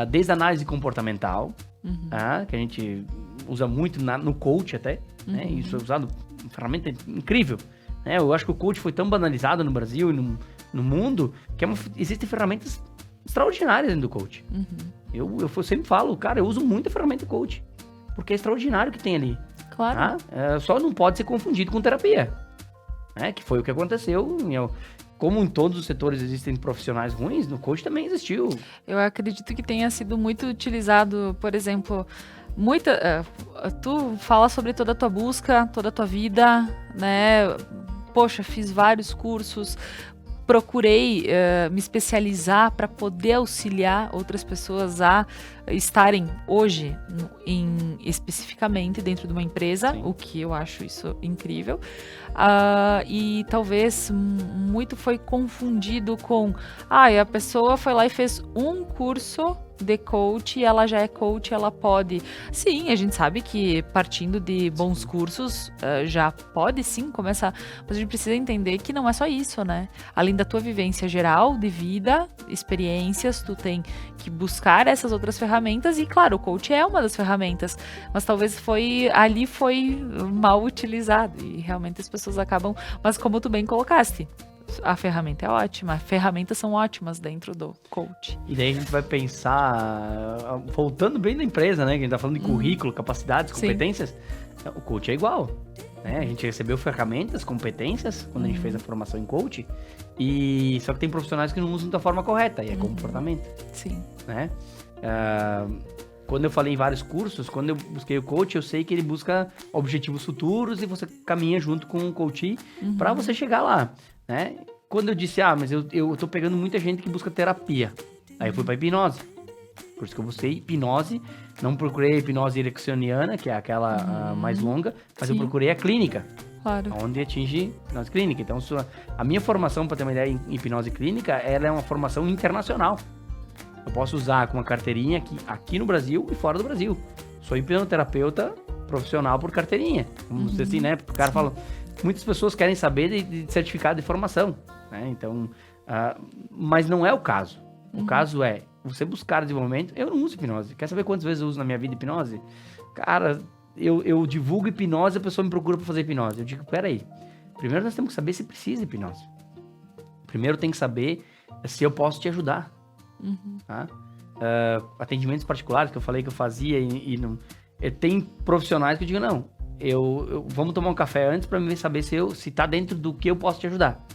desde a análise comportamental, que a gente usa muito no coach até, né? Isso é usado, uma ferramenta incrível, né? Eu acho que o coach foi tão banalizado no Brasil e no mundo, que existem ferramentas extraordinárias dentro do coach. Eu sempre falo, cara, eu uso muito a ferramenta coach, porque é extraordinário o que tem ali. Claro. Só não pode ser confundido com terapia, né? Que foi o que aconteceu. Como em todos os setores existem profissionais ruins, no coach também existiu. Eu acredito que tenha sido muito utilizado, por exemplo, tu fala sobre toda a tua busca, toda a tua vida, né? Poxa, fiz vários cursos, procurei me especializar para poder auxiliar outras pessoas a estarem hoje especificamente dentro de uma empresa, Sim. O que eu acho isso incrível. E talvez muito foi confundido com a pessoa foi lá e fez um curso de coach e ela já é coach, ela pode. Sim, a gente sabe que partindo de bons cursos já pode sim começar, mas a gente precisa entender que não é só isso, né? Além da tua vivência geral de vida, experiências, tu tem que buscar essas outras ferramentas e, claro, o coach é uma das ferramentas, mas talvez foi mal utilizado e realmente as pessoas acabam, mas como tu bem colocaste, a ferramenta é ótima, ferramentas são ótimas dentro do coach. E daí a gente vai pensar, voltando bem da empresa, né? Que a gente tá falando de currículo, capacidades, competências. Sim. O coach é igual, né? A gente recebeu ferramentas, competências, quando a gente fez a formação em coach, e só que tem profissionais que não usam da forma correta, e é comportamento. Sim. Né? Quando eu falei em vários cursos, quando eu busquei o coach, eu sei que ele busca objetivos futuros e você caminha junto com o coach para você chegar lá, né? Quando eu disse, mas eu tô pegando muita gente que busca terapia, aí eu fui para hipnose. Por isso que eu busquei hipnose, não procurei hipnose ericksoniana, que é aquela mais longa, mas Sim. eu procurei a clínica, claro. Onde atinge hipnose clínica. Então, a minha formação, para ter uma ideia, em hipnose clínica, ela é uma formação internacional. Eu posso usar com uma carteirinha aqui no Brasil e fora do Brasil. Sou hipnoterapeuta profissional por carteirinha. Vamos dizer assim, né? Porque o cara fala... Muitas pessoas querem saber de certificado de formação, né? Então... mas não é o caso. O caso é você buscar desenvolvimento. Eu não uso hipnose. Quer saber quantas vezes eu uso na minha vida hipnose? Cara, eu divulgo hipnose, a pessoa me procura para fazer hipnose. Eu digo, peraí. Primeiro nós temos que saber se precisa de hipnose. Primeiro tem que saber se eu posso te ajudar. Tá? Atendimentos particulares que eu falei que eu fazia e não, tem profissionais que eu digo, não, vamos tomar um café antes para saber se tá dentro do que eu posso te ajudar.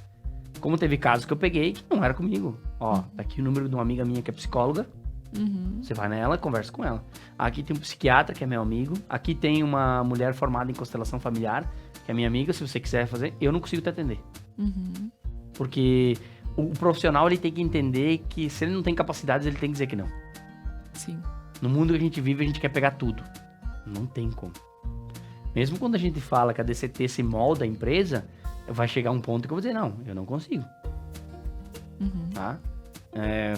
Como teve casos que eu peguei que não era comigo. Tá aqui o número de uma amiga minha que é psicóloga, você vai nela, conversa com ela. Aqui tem um psiquiatra que é meu amigo, aqui tem uma mulher formada em constelação familiar que é minha amiga, se você quiser fazer, eu não consigo te atender. Porque o profissional, ele tem que entender que se ele não tem capacidades, ele tem que dizer que não. Sim. No mundo que a gente vive, a gente quer pegar tudo. Não tem como. Mesmo quando a gente fala que a DCT se molda a empresa, vai chegar um ponto que eu vou dizer, não, eu não consigo. Tá?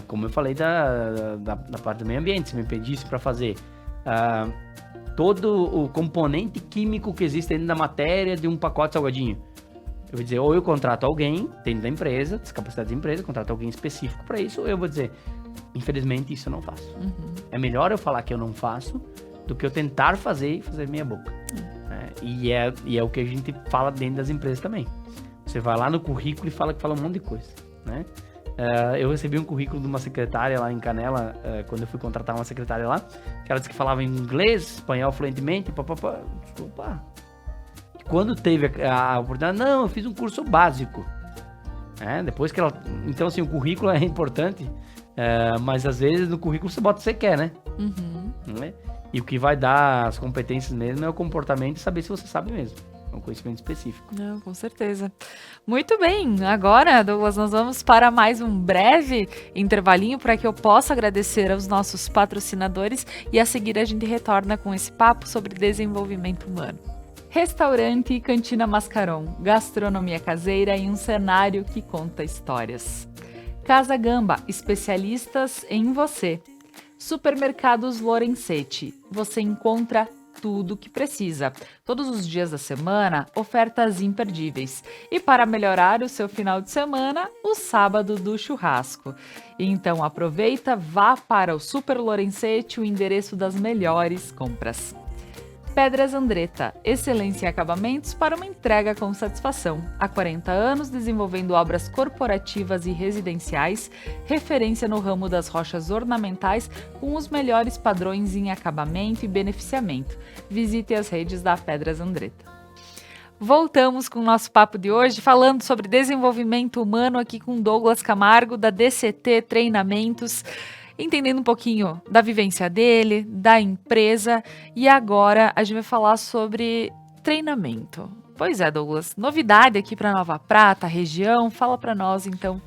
Como eu falei da parte do meio ambiente, se me pedisse para fazer todo o componente químico que existe dentro da matéria de um pacote salgadinho, eu vou dizer, ou eu contrato alguém dentro da empresa, descapacidade da empresa, contrato alguém específico para isso, ou eu vou dizer, infelizmente isso eu não faço. É melhor eu falar que eu não faço do que eu tentar fazer e fazer meia boca. E é o que a gente fala dentro das empresas também. Você vai lá no currículo e fala um monte de coisa, né? Eu recebi um currículo de uma secretária lá em Canela, quando eu fui contratar uma secretária lá, que ela disse que falava inglês, espanhol fluentemente, Desculpa. Quando teve a oportunidade, não, eu fiz um curso básico. Depois que ela... Então, assim, o currículo é importante, mas às vezes no currículo você bota o que você quer, né? Né? E o que vai dar as competências mesmo é o comportamento e saber se você sabe mesmo. É um conhecimento específico. Não, com certeza. Muito bem. Agora, Douglas, nós vamos para mais um breve intervalinho para que eu possa agradecer aos nossos patrocinadores e a seguir a gente retorna com esse papo sobre desenvolvimento humano. Restaurante Cantina Mascaron, gastronomia caseira em um cenário que conta histórias. Casa Gamba, especialistas em você. Supermercados Lorenzetti, você encontra tudo o que precisa. Todos os dias da semana, ofertas imperdíveis. E para melhorar o seu final de semana, o sábado do churrasco. Então aproveita, vá para o Super Lorenzetti, o endereço das melhores compras. Pedras Andretta, excelência em acabamentos para uma entrega com satisfação. Há 40 anos desenvolvendo obras corporativas e residenciais, referência no ramo das rochas ornamentais com os melhores padrões em acabamento e beneficiamento. Visite as redes da Pedras Andretta. Voltamos com o nosso papo de hoje, falando sobre desenvolvimento humano aqui com Douglas Camargo, da DCT Treinamentos, entendendo um pouquinho da vivência dele, da empresa, e agora a gente vai falar sobre treinamento. Pois é, Douglas, novidade aqui para Nova Prata, região, fala para nós então,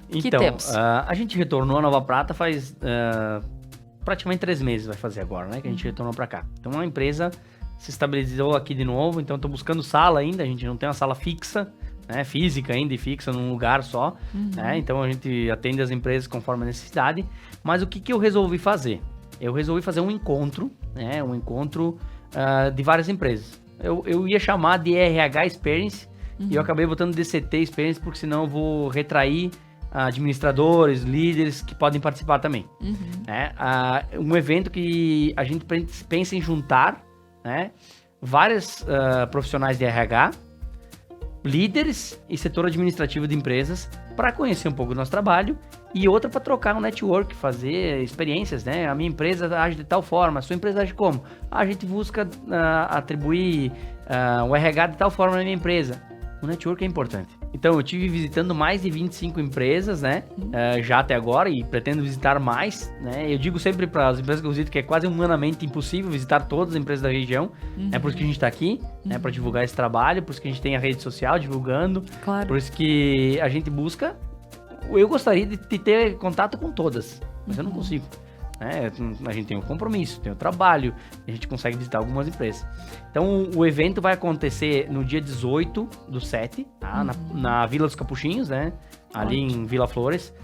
o que temos? A gente retornou a Nova Prata faz praticamente 3 meses, vai fazer agora, né, que a gente retornou para cá. Então a empresa se estabilizou aqui de novo, então estou buscando sala ainda, a gente não tem uma sala fixa, né, física ainda e fixa num lugar só, né, então a gente atende as empresas conforme a necessidade, mas o que eu resolvi fazer? Eu resolvi fazer um encontro, né, de várias empresas. Eu ia chamar de RH Experience, e eu acabei botando DCT Experience, porque senão eu vou retrair administradores, líderes que podem participar também. Um evento que a gente pensa em juntar, né, vários profissionais de RH, líderes e setor administrativo de empresas para conhecer um pouco do nosso trabalho e outra para trocar um network, fazer experiências, né? A minha empresa age de tal forma, a sua empresa age como? A gente busca atribuir o RH de tal forma na minha empresa. O network é importante. Então, eu tive visitando mais de 25 empresas, né? Já até agora, e pretendo visitar mais, né? Eu digo sempre para as empresas que eu visito que é quase humanamente impossível visitar todas as empresas da região. É por isso que a gente está aqui, né? Para divulgar esse trabalho, por isso que a gente tem a rede social divulgando. Claro. Por isso que a gente busca... Eu gostaria de ter contato com todas, mas eu não consigo. A gente tem um compromisso, tem o trabalho, a gente consegue visitar algumas empresas. Então, o evento vai acontecer no dia 18/7, tá? Na Vila dos Capuchinhos, né? Ali em Vila Flores.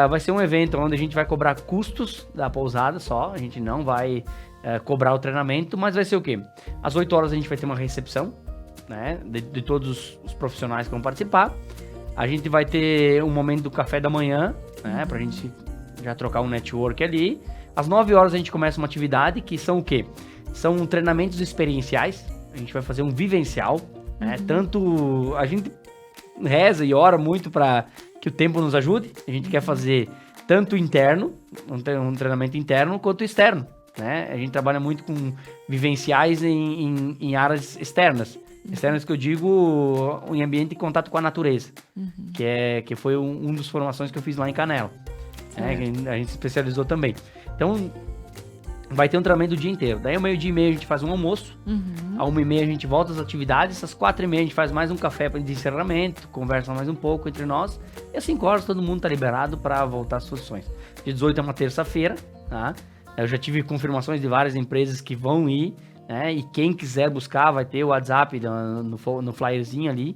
Vai ser um evento onde a gente vai cobrar custos da pousada só, a gente não vai cobrar o treinamento, mas vai ser o quê? Às 8 horas a gente vai ter uma recepção, né? De todos os profissionais que vão participar. A gente vai ter um momento do café da manhã, né? Pra gente já trocar um network ali. Às 9 horas a gente começa uma atividade que são o quê? São treinamentos experienciais. A gente vai fazer um vivencial, né? Tanto a gente reza e ora muito para que o tempo nos ajude. A gente quer fazer tanto interno, um treinamento interno, quanto externo, né? A gente trabalha muito com vivenciais em áreas externas. Externas que eu digo em ambiente de contato com a natureza, que foi um dos formações que eu fiz lá em Canela. A gente se especializou também. Então, vai ter um treinamento o dia inteiro. Daí, ao 12:30, a gente faz um almoço. Ao 1:30, a gente volta às atividades. Às 4:30, a gente faz mais um café de encerramento, conversa mais um pouco entre nós. E às 5 horas, todo mundo está liberado para voltar às suas sessões. Dia 18 é uma terça-feira, tá? Eu já tive confirmações de várias empresas que vão ir, né? E quem quiser buscar, vai ter o WhatsApp no flyerzinho ali.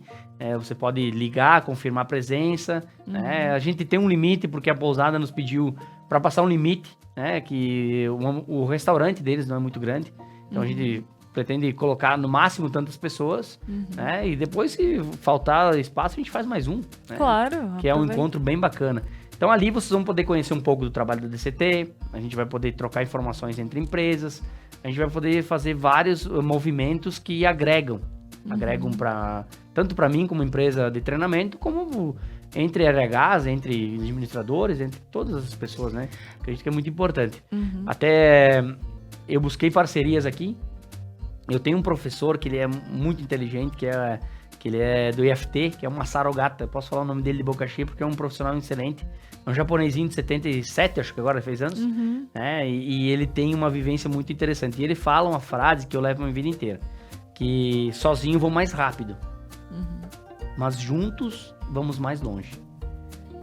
Você pode ligar, confirmar a presença. Né? A gente tem um limite, porque a pousada nos pediu para passar um limite, né? Que o restaurante deles não é muito grande. Então a gente pretende colocar no máximo tantas pessoas. Né? E depois, se faltar espaço, a gente faz mais um. Né? Claro. Que é um encontro bem bacana. Então ali vocês vão poder conhecer um pouco do trabalho do DCT. A gente vai poder trocar informações entre empresas. A gente vai poder fazer vários movimentos que agregam tanto para mim como empresa de treinamento, como entre RHs, entre administradores, entre todas as pessoas, né? Acredito que é muito importante. Até eu busquei parcerias aqui. Eu tenho um professor que ele é muito inteligente, que ele é do IFT, que é uma Sarogata. Eu posso falar o nome dele de boca cheia porque é um profissional excelente. É um japonesinho de 77, acho que agora fez anos. Né? E ele tem uma vivência muito interessante. E ele fala uma frase que eu levo a minha vida inteira. que sozinho vão mais rápido, Uhum. mas juntos vamos mais longe.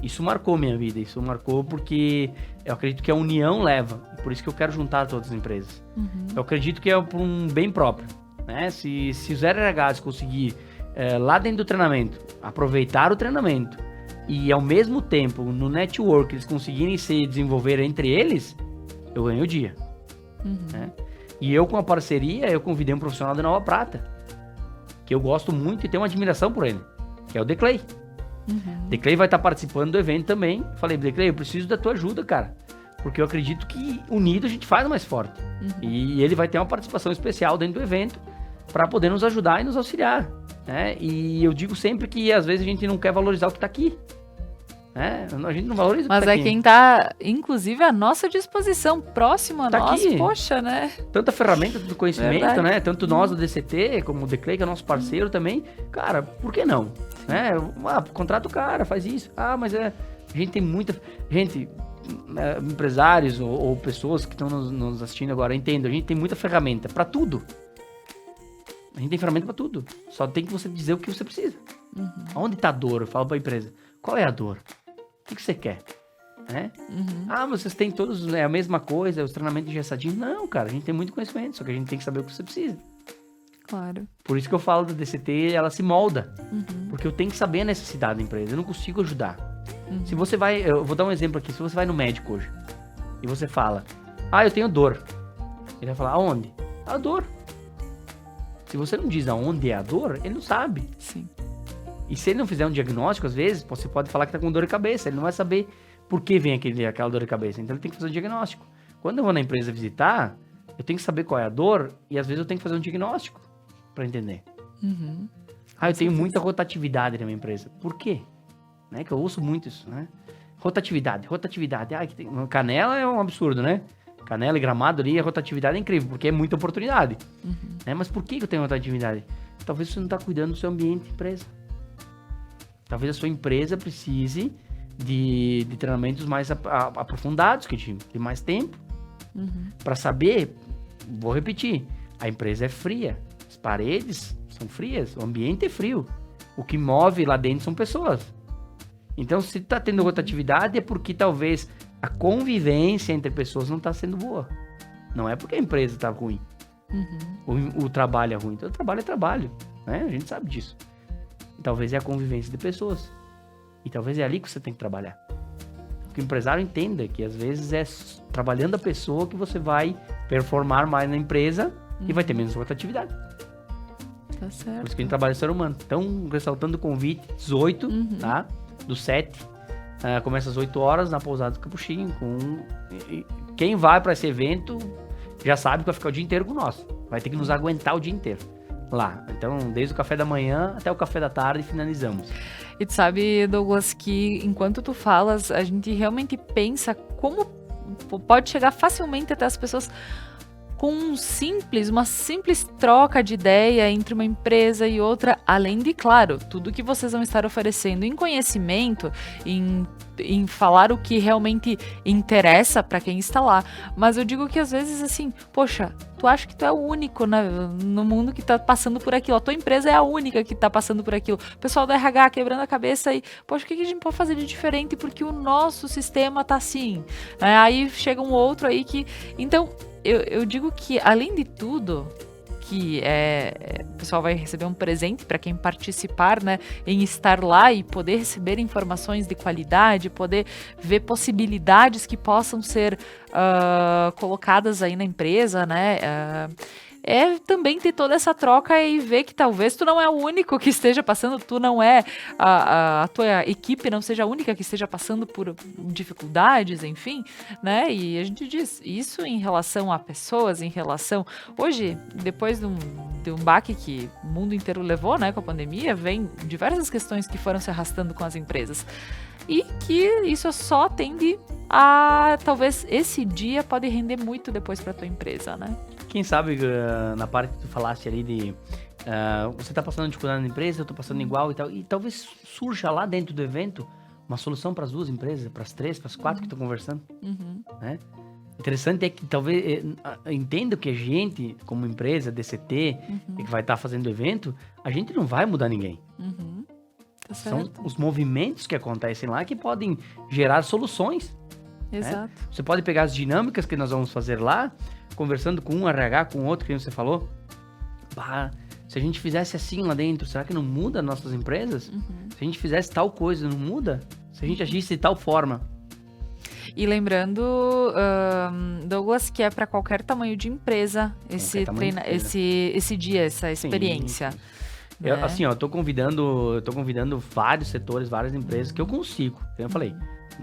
Isso marcou minha vida, isso marcou porque eu acredito que a união leva, e por isso que eu quero juntar todas as empresas. Uhum. Eu acredito que é por um bem próprio, né? Se o 0RH conseguir, lá dentro do treinamento, aproveitar o treinamento e ao mesmo tempo, no network, eles conseguirem se desenvolver entre eles, eu ganho o dia. Uhum. Né? E eu, com a parceria, eu convidei um profissional da Nova Prata, que eu gosto muito e tenho uma admiração por ele, que é o Declay. Uhum. Declay vai estar participando do evento também. Falei, Declay, eu preciso da tua ajuda, cara, porque eu acredito que unido a gente faz mais forte. E ele vai ter uma participação especial dentro do evento para poder nos ajudar e nos auxiliar, né? E eu digo sempre que às vezes a gente não quer valorizar o que está aqui, né? A gente não valoriza o que Mas tá é aqui. quem tá, inclusive, à nossa disposição, próximo a Tá nós, aqui. poxa, né? Tanta ferramenta do conhecimento, Verdade. né? Tanto nós do DCT, como o Declay, que é nosso parceiro também. Cara, por que não? Né? Contrata o cara, faz isso. Mas a gente tem muita... Gente, empresários ou pessoas que estão nos assistindo agora, entendam, a gente tem muita ferramenta para tudo. A gente tem ferramenta para tudo. Só tem que você dizer o que você precisa. Onde tá a dor? Eu falo para a empresa. Qual é a dor? O que você quer? Né? Mas vocês têm todos, né, a mesma coisa, os treinamentos engessadinhos. Não, cara, a gente tem muito conhecimento, só que a gente tem que saber o que você precisa. Claro. Por isso que eu falo da DCT, ela se molda. Porque eu tenho que saber a necessidade da empresa, eu não consigo ajudar. Se você vai, eu vou dar um exemplo aqui, se você vai no médico hoje e você fala, eu tenho dor. Ele vai falar, aonde? A dor. Se você não diz aonde é a dor, ele não sabe. Sim. E se ele não fizer um diagnóstico, às vezes, você pode falar que tá com dor de cabeça, ele não vai saber por que vem aquela dor de cabeça. Então ele tem que fazer um diagnóstico. Quando eu vou na empresa visitar, eu tenho que saber qual é a dor e às vezes eu tenho que fazer um diagnóstico para entender. Eu tenho muita rotatividade na minha empresa. Por quê? Né? Que eu ouço muito isso, né? Rotatividade. Canela é um absurdo, né? Canela e Gramado ali, a rotatividade é incrível, porque é muita oportunidade. Né? Mas por que eu tenho rotatividade? Talvez você não está cuidando do seu ambiente de empresa. Talvez a sua empresa precise de treinamentos mais aprofundados, que de mais tempo. Para saber, vou repetir, a empresa é fria, as paredes são frias, o ambiente é frio. O que move lá dentro são pessoas. Então, se está tendo rotatividade, é porque talvez a convivência entre pessoas não está sendo boa. Não é porque a empresa está ruim. O trabalho é ruim. Então, o trabalho é trabalho, né? A gente sabe disso. E talvez é a convivência de pessoas. E talvez é ali que você tem que trabalhar. Que o empresário entenda que às vezes é trabalhando a pessoa que você vai performar mais na empresa e vai ter menos rotatividade. Tá certo. Por isso que a gente trabalha o ser humano. Então, ressaltando o convite, 18, tá? Do 7. Começa às 8 horas na pousada do Capuchinho. Quem vai para esse evento já sabe que vai ficar o dia inteiro com nós. Vai ter que nos aguentar o dia inteiro lá. Então, desde o café da manhã até o café da tarde, finalizamos. E tu sabe, Douglas, que enquanto tu falas, a gente realmente pensa como pode chegar facilmente até as pessoas com uma simples troca de ideia entre uma empresa e outra, além de, claro, tudo que vocês vão estar oferecendo em conhecimento, em falar o que realmente interessa para quem está lá. Mas eu digo que às vezes assim, poxa, tu acha que tu é o único no mundo que tá passando por aquilo, a tua empresa é a única que tá passando por aquilo, o pessoal da RH quebrando a cabeça e, poxa, o que a gente pode fazer de diferente porque o nosso sistema tá assim, aí chega um outro aí que, então, eu digo que, além de tudo, que o pessoal vai receber um presente para quem participar, né, em estar lá e poder receber informações de qualidade, poder ver possibilidades que possam ser colocadas aí na empresa, né, também ter toda essa troca e ver que talvez tu não é o único que esteja passando, tu não é, a tua equipe não seja a única que esteja passando por dificuldades, enfim, né, e a gente diz isso em relação a pessoas, em relação, hoje, depois de um baque que o mundo inteiro levou, né, com a pandemia, vem diversas questões que foram se arrastando com as empresas. E que isso só tende a, talvez, esse dia pode render muito depois para tua empresa, né? Quem sabe, na parte que tu falaste ali de... você tá passando dificuldade na empresa, eu tô passando igual e tal. E talvez surja lá dentro do evento uma solução para as duas empresas, para as três, para as quatro que estão conversando. Né? Interessante é que talvez, entendo que a gente, como empresa, DCT, que vai estar fazendo evento, a gente não vai mudar ninguém. Tá São certo. os movimentos que acontecem lá que podem gerar soluções. Exato. Você pode pegar as dinâmicas que nós vamos fazer lá, conversando com um RH, com outro, que você falou. Bah, se a gente fizesse assim lá dentro, será que não muda nossas empresas? Se a gente fizesse tal coisa, não muda? Se a gente agisse de tal forma? E lembrando, Douglas, que é para qualquer tamanho de empresa esse dia, essa experiência. Sim. Né? Assim, ó, eu tô convidando vários setores, várias empresas que eu consigo. Como eu falei,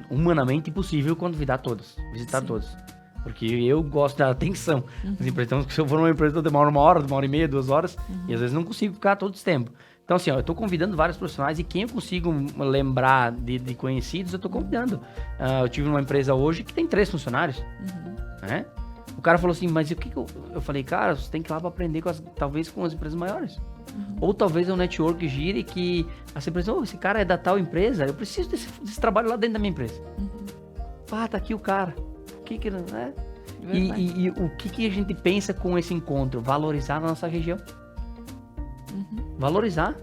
humanamente impossível convidar todas, visitar todas. Porque eu gosto da atenção. As empresas, então, se eu for numa empresa, eu demoro 1 hora, 1 hora e meia, 2 horas, e às vezes não consigo ficar todo esse tempo. Então, assim, ó, eu tô convidando vários profissionais e quem eu consigo lembrar de conhecidos, eu tô convidando. Eu tive uma empresa hoje que tem 3 funcionários, né? O cara falou assim, mas o que eu falei, cara, você tem que ir lá pra aprender talvez com as empresas maiores. Ou talvez é um network gire que essa empresa, esse cara é da tal empresa, eu preciso desse trabalho lá dentro da minha empresa. Tá aqui o cara. O que não é? E o que a gente pensa com esse encontro? Valorizar a nossa região. Valorizar.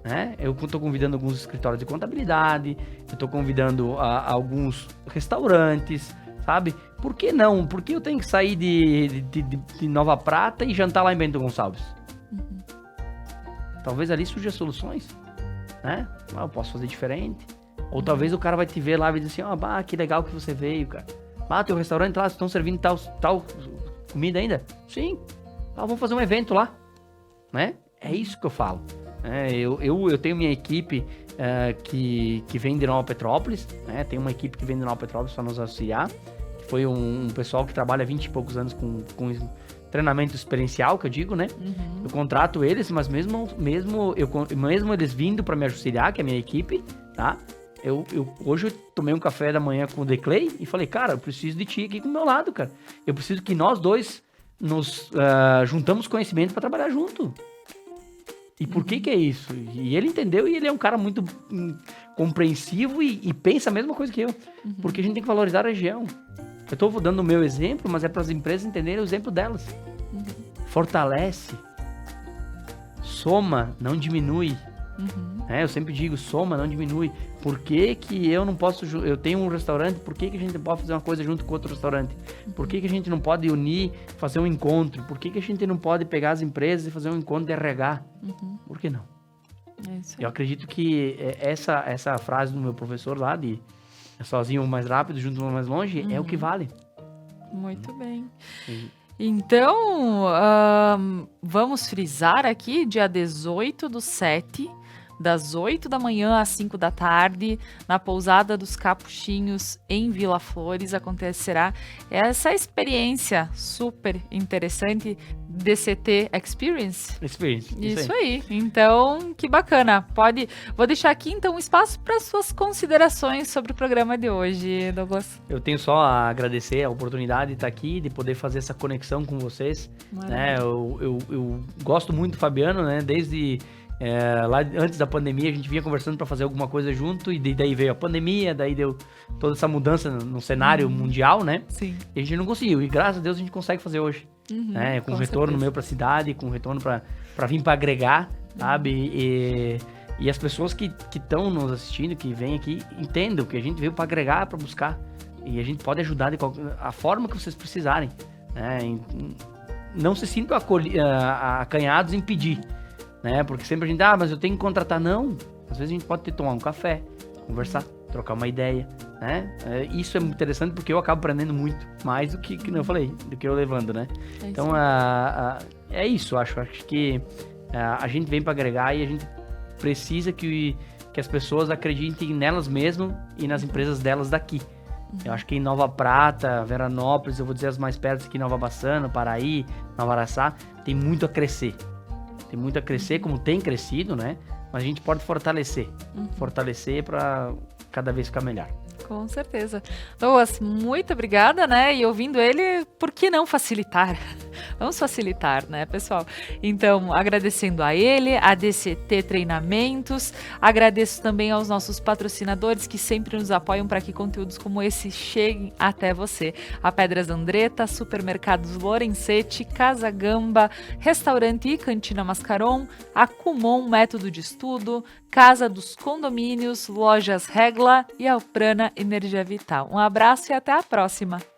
Né? Eu estou convidando alguns escritórios de contabilidade, eu estou convidando alguns restaurantes, sabe? Por que não? Por que eu tenho que sair de Nova Prata e jantar lá em Bento Gonçalves? Talvez ali surjam soluções, né? Eu posso fazer diferente. Ou talvez o cara vai te ver lá e vai dizer assim, que legal que você veio, cara. Teu restaurante lá, estão servindo tal comida ainda? Sim. Vamos fazer um evento lá, né? É isso que eu falo. Eu tenho minha equipe que vem de Nova Petrópolis, né? Tem uma equipe que vem de Nova Petrópolis para nos auxiliar. Foi um pessoal que trabalha 20 e poucos anos com treinamento experiencial, que eu digo, né? Eu contrato eles, mas mesmo eles vindo para me auxiliar, que é a minha equipe, tá? Hoje eu tomei um café da manhã com o Declay e falei, cara, eu preciso de ti aqui do meu lado, cara. Eu preciso que nós dois nos juntamos conhecimento para trabalhar junto. E por que é isso? E ele entendeu e ele é um cara muito compreensivo e pensa a mesma coisa que eu. Porque a gente tem que valorizar a região. Eu estou dando o meu exemplo, mas é para as empresas entenderem o exemplo delas. Fortalece. Soma, não diminui. Eu sempre digo, soma, não diminui. Por que eu não posso... Eu tenho um restaurante, por que a gente não pode fazer uma coisa junto com outro restaurante? Por que a gente não pode unir, fazer um encontro? Por que a gente não pode pegar as empresas e fazer um encontro de RH? Por que não? Eu acredito que essa frase do meu professor lá, de sozinho mais rápido, junto mais longe, é o que vale. Muito bem. Sim. Então, vamos frisar aqui, dia 18/7, das 8 da manhã às 5 da tarde, na Pousada dos Capuchinhos, em Vila Flores, acontecerá essa experiência super interessante, DCT Experience. Isso aí. Então, que bacana. Vou deixar aqui, então, um espaço para suas considerações sobre o programa de hoje, Douglas. Eu tenho só a agradecer a oportunidade de estar aqui, de poder fazer essa conexão com vocês. Né? Eu gosto muito do Fabiano, né? Desde... lá antes da pandemia a gente vinha conversando para fazer alguma coisa junto e daí veio a pandemia, daí deu toda essa mudança no cenário mundial, né? Sim. E a gente não conseguiu, e graças a Deus a gente consegue fazer hoje, né? Com retorno meu para a cidade, com retorno para vir para agregar, sabe? E as pessoas que estão nos assistindo, que vêm aqui, entendam que a gente veio para agregar, para buscar, e a gente pode ajudar de a forma que vocês precisarem, né? Não se sintam acanhados em pedir, né? Porque sempre a gente, mas eu tenho que contratar. Não, às vezes a gente pode tomar um café, conversar, trocar uma ideia, né? Isso é muito interessante porque eu acabo aprendendo muito mais do que eu falei, do que eu levando, né? Então, é isso, acho que a gente vem para agregar e a gente precisa que as pessoas acreditem nelas mesmas e nas empresas delas daqui. Eu acho que em Nova Prata, Veranópolis, eu vou dizer as mais perto aqui, Nova Bassano, Paraí, Nova Araçá, tem muito a crescer. Tem muito a crescer, como tem crescido, né? Mas a gente pode fortalecer. Fortalecer para cada vez ficar melhor. Com certeza. Douglas, muito obrigada, né? E ouvindo ele, por que não facilitar? Vamos facilitar, né, pessoal? Então, agradecendo a ele, a DCT Treinamentos, agradeço também aos nossos patrocinadores que sempre nos apoiam para que conteúdos como esse cheguem até você. A Pedras Andretta, Supermercados Lorenzetti, Casa Gamba, Restaurante e Cantina Mascaron, a Kumon Método de Estudo, Casa dos Condomínios, Lojas Regla e a Prana Energia Vital. Um abraço e até a próxima!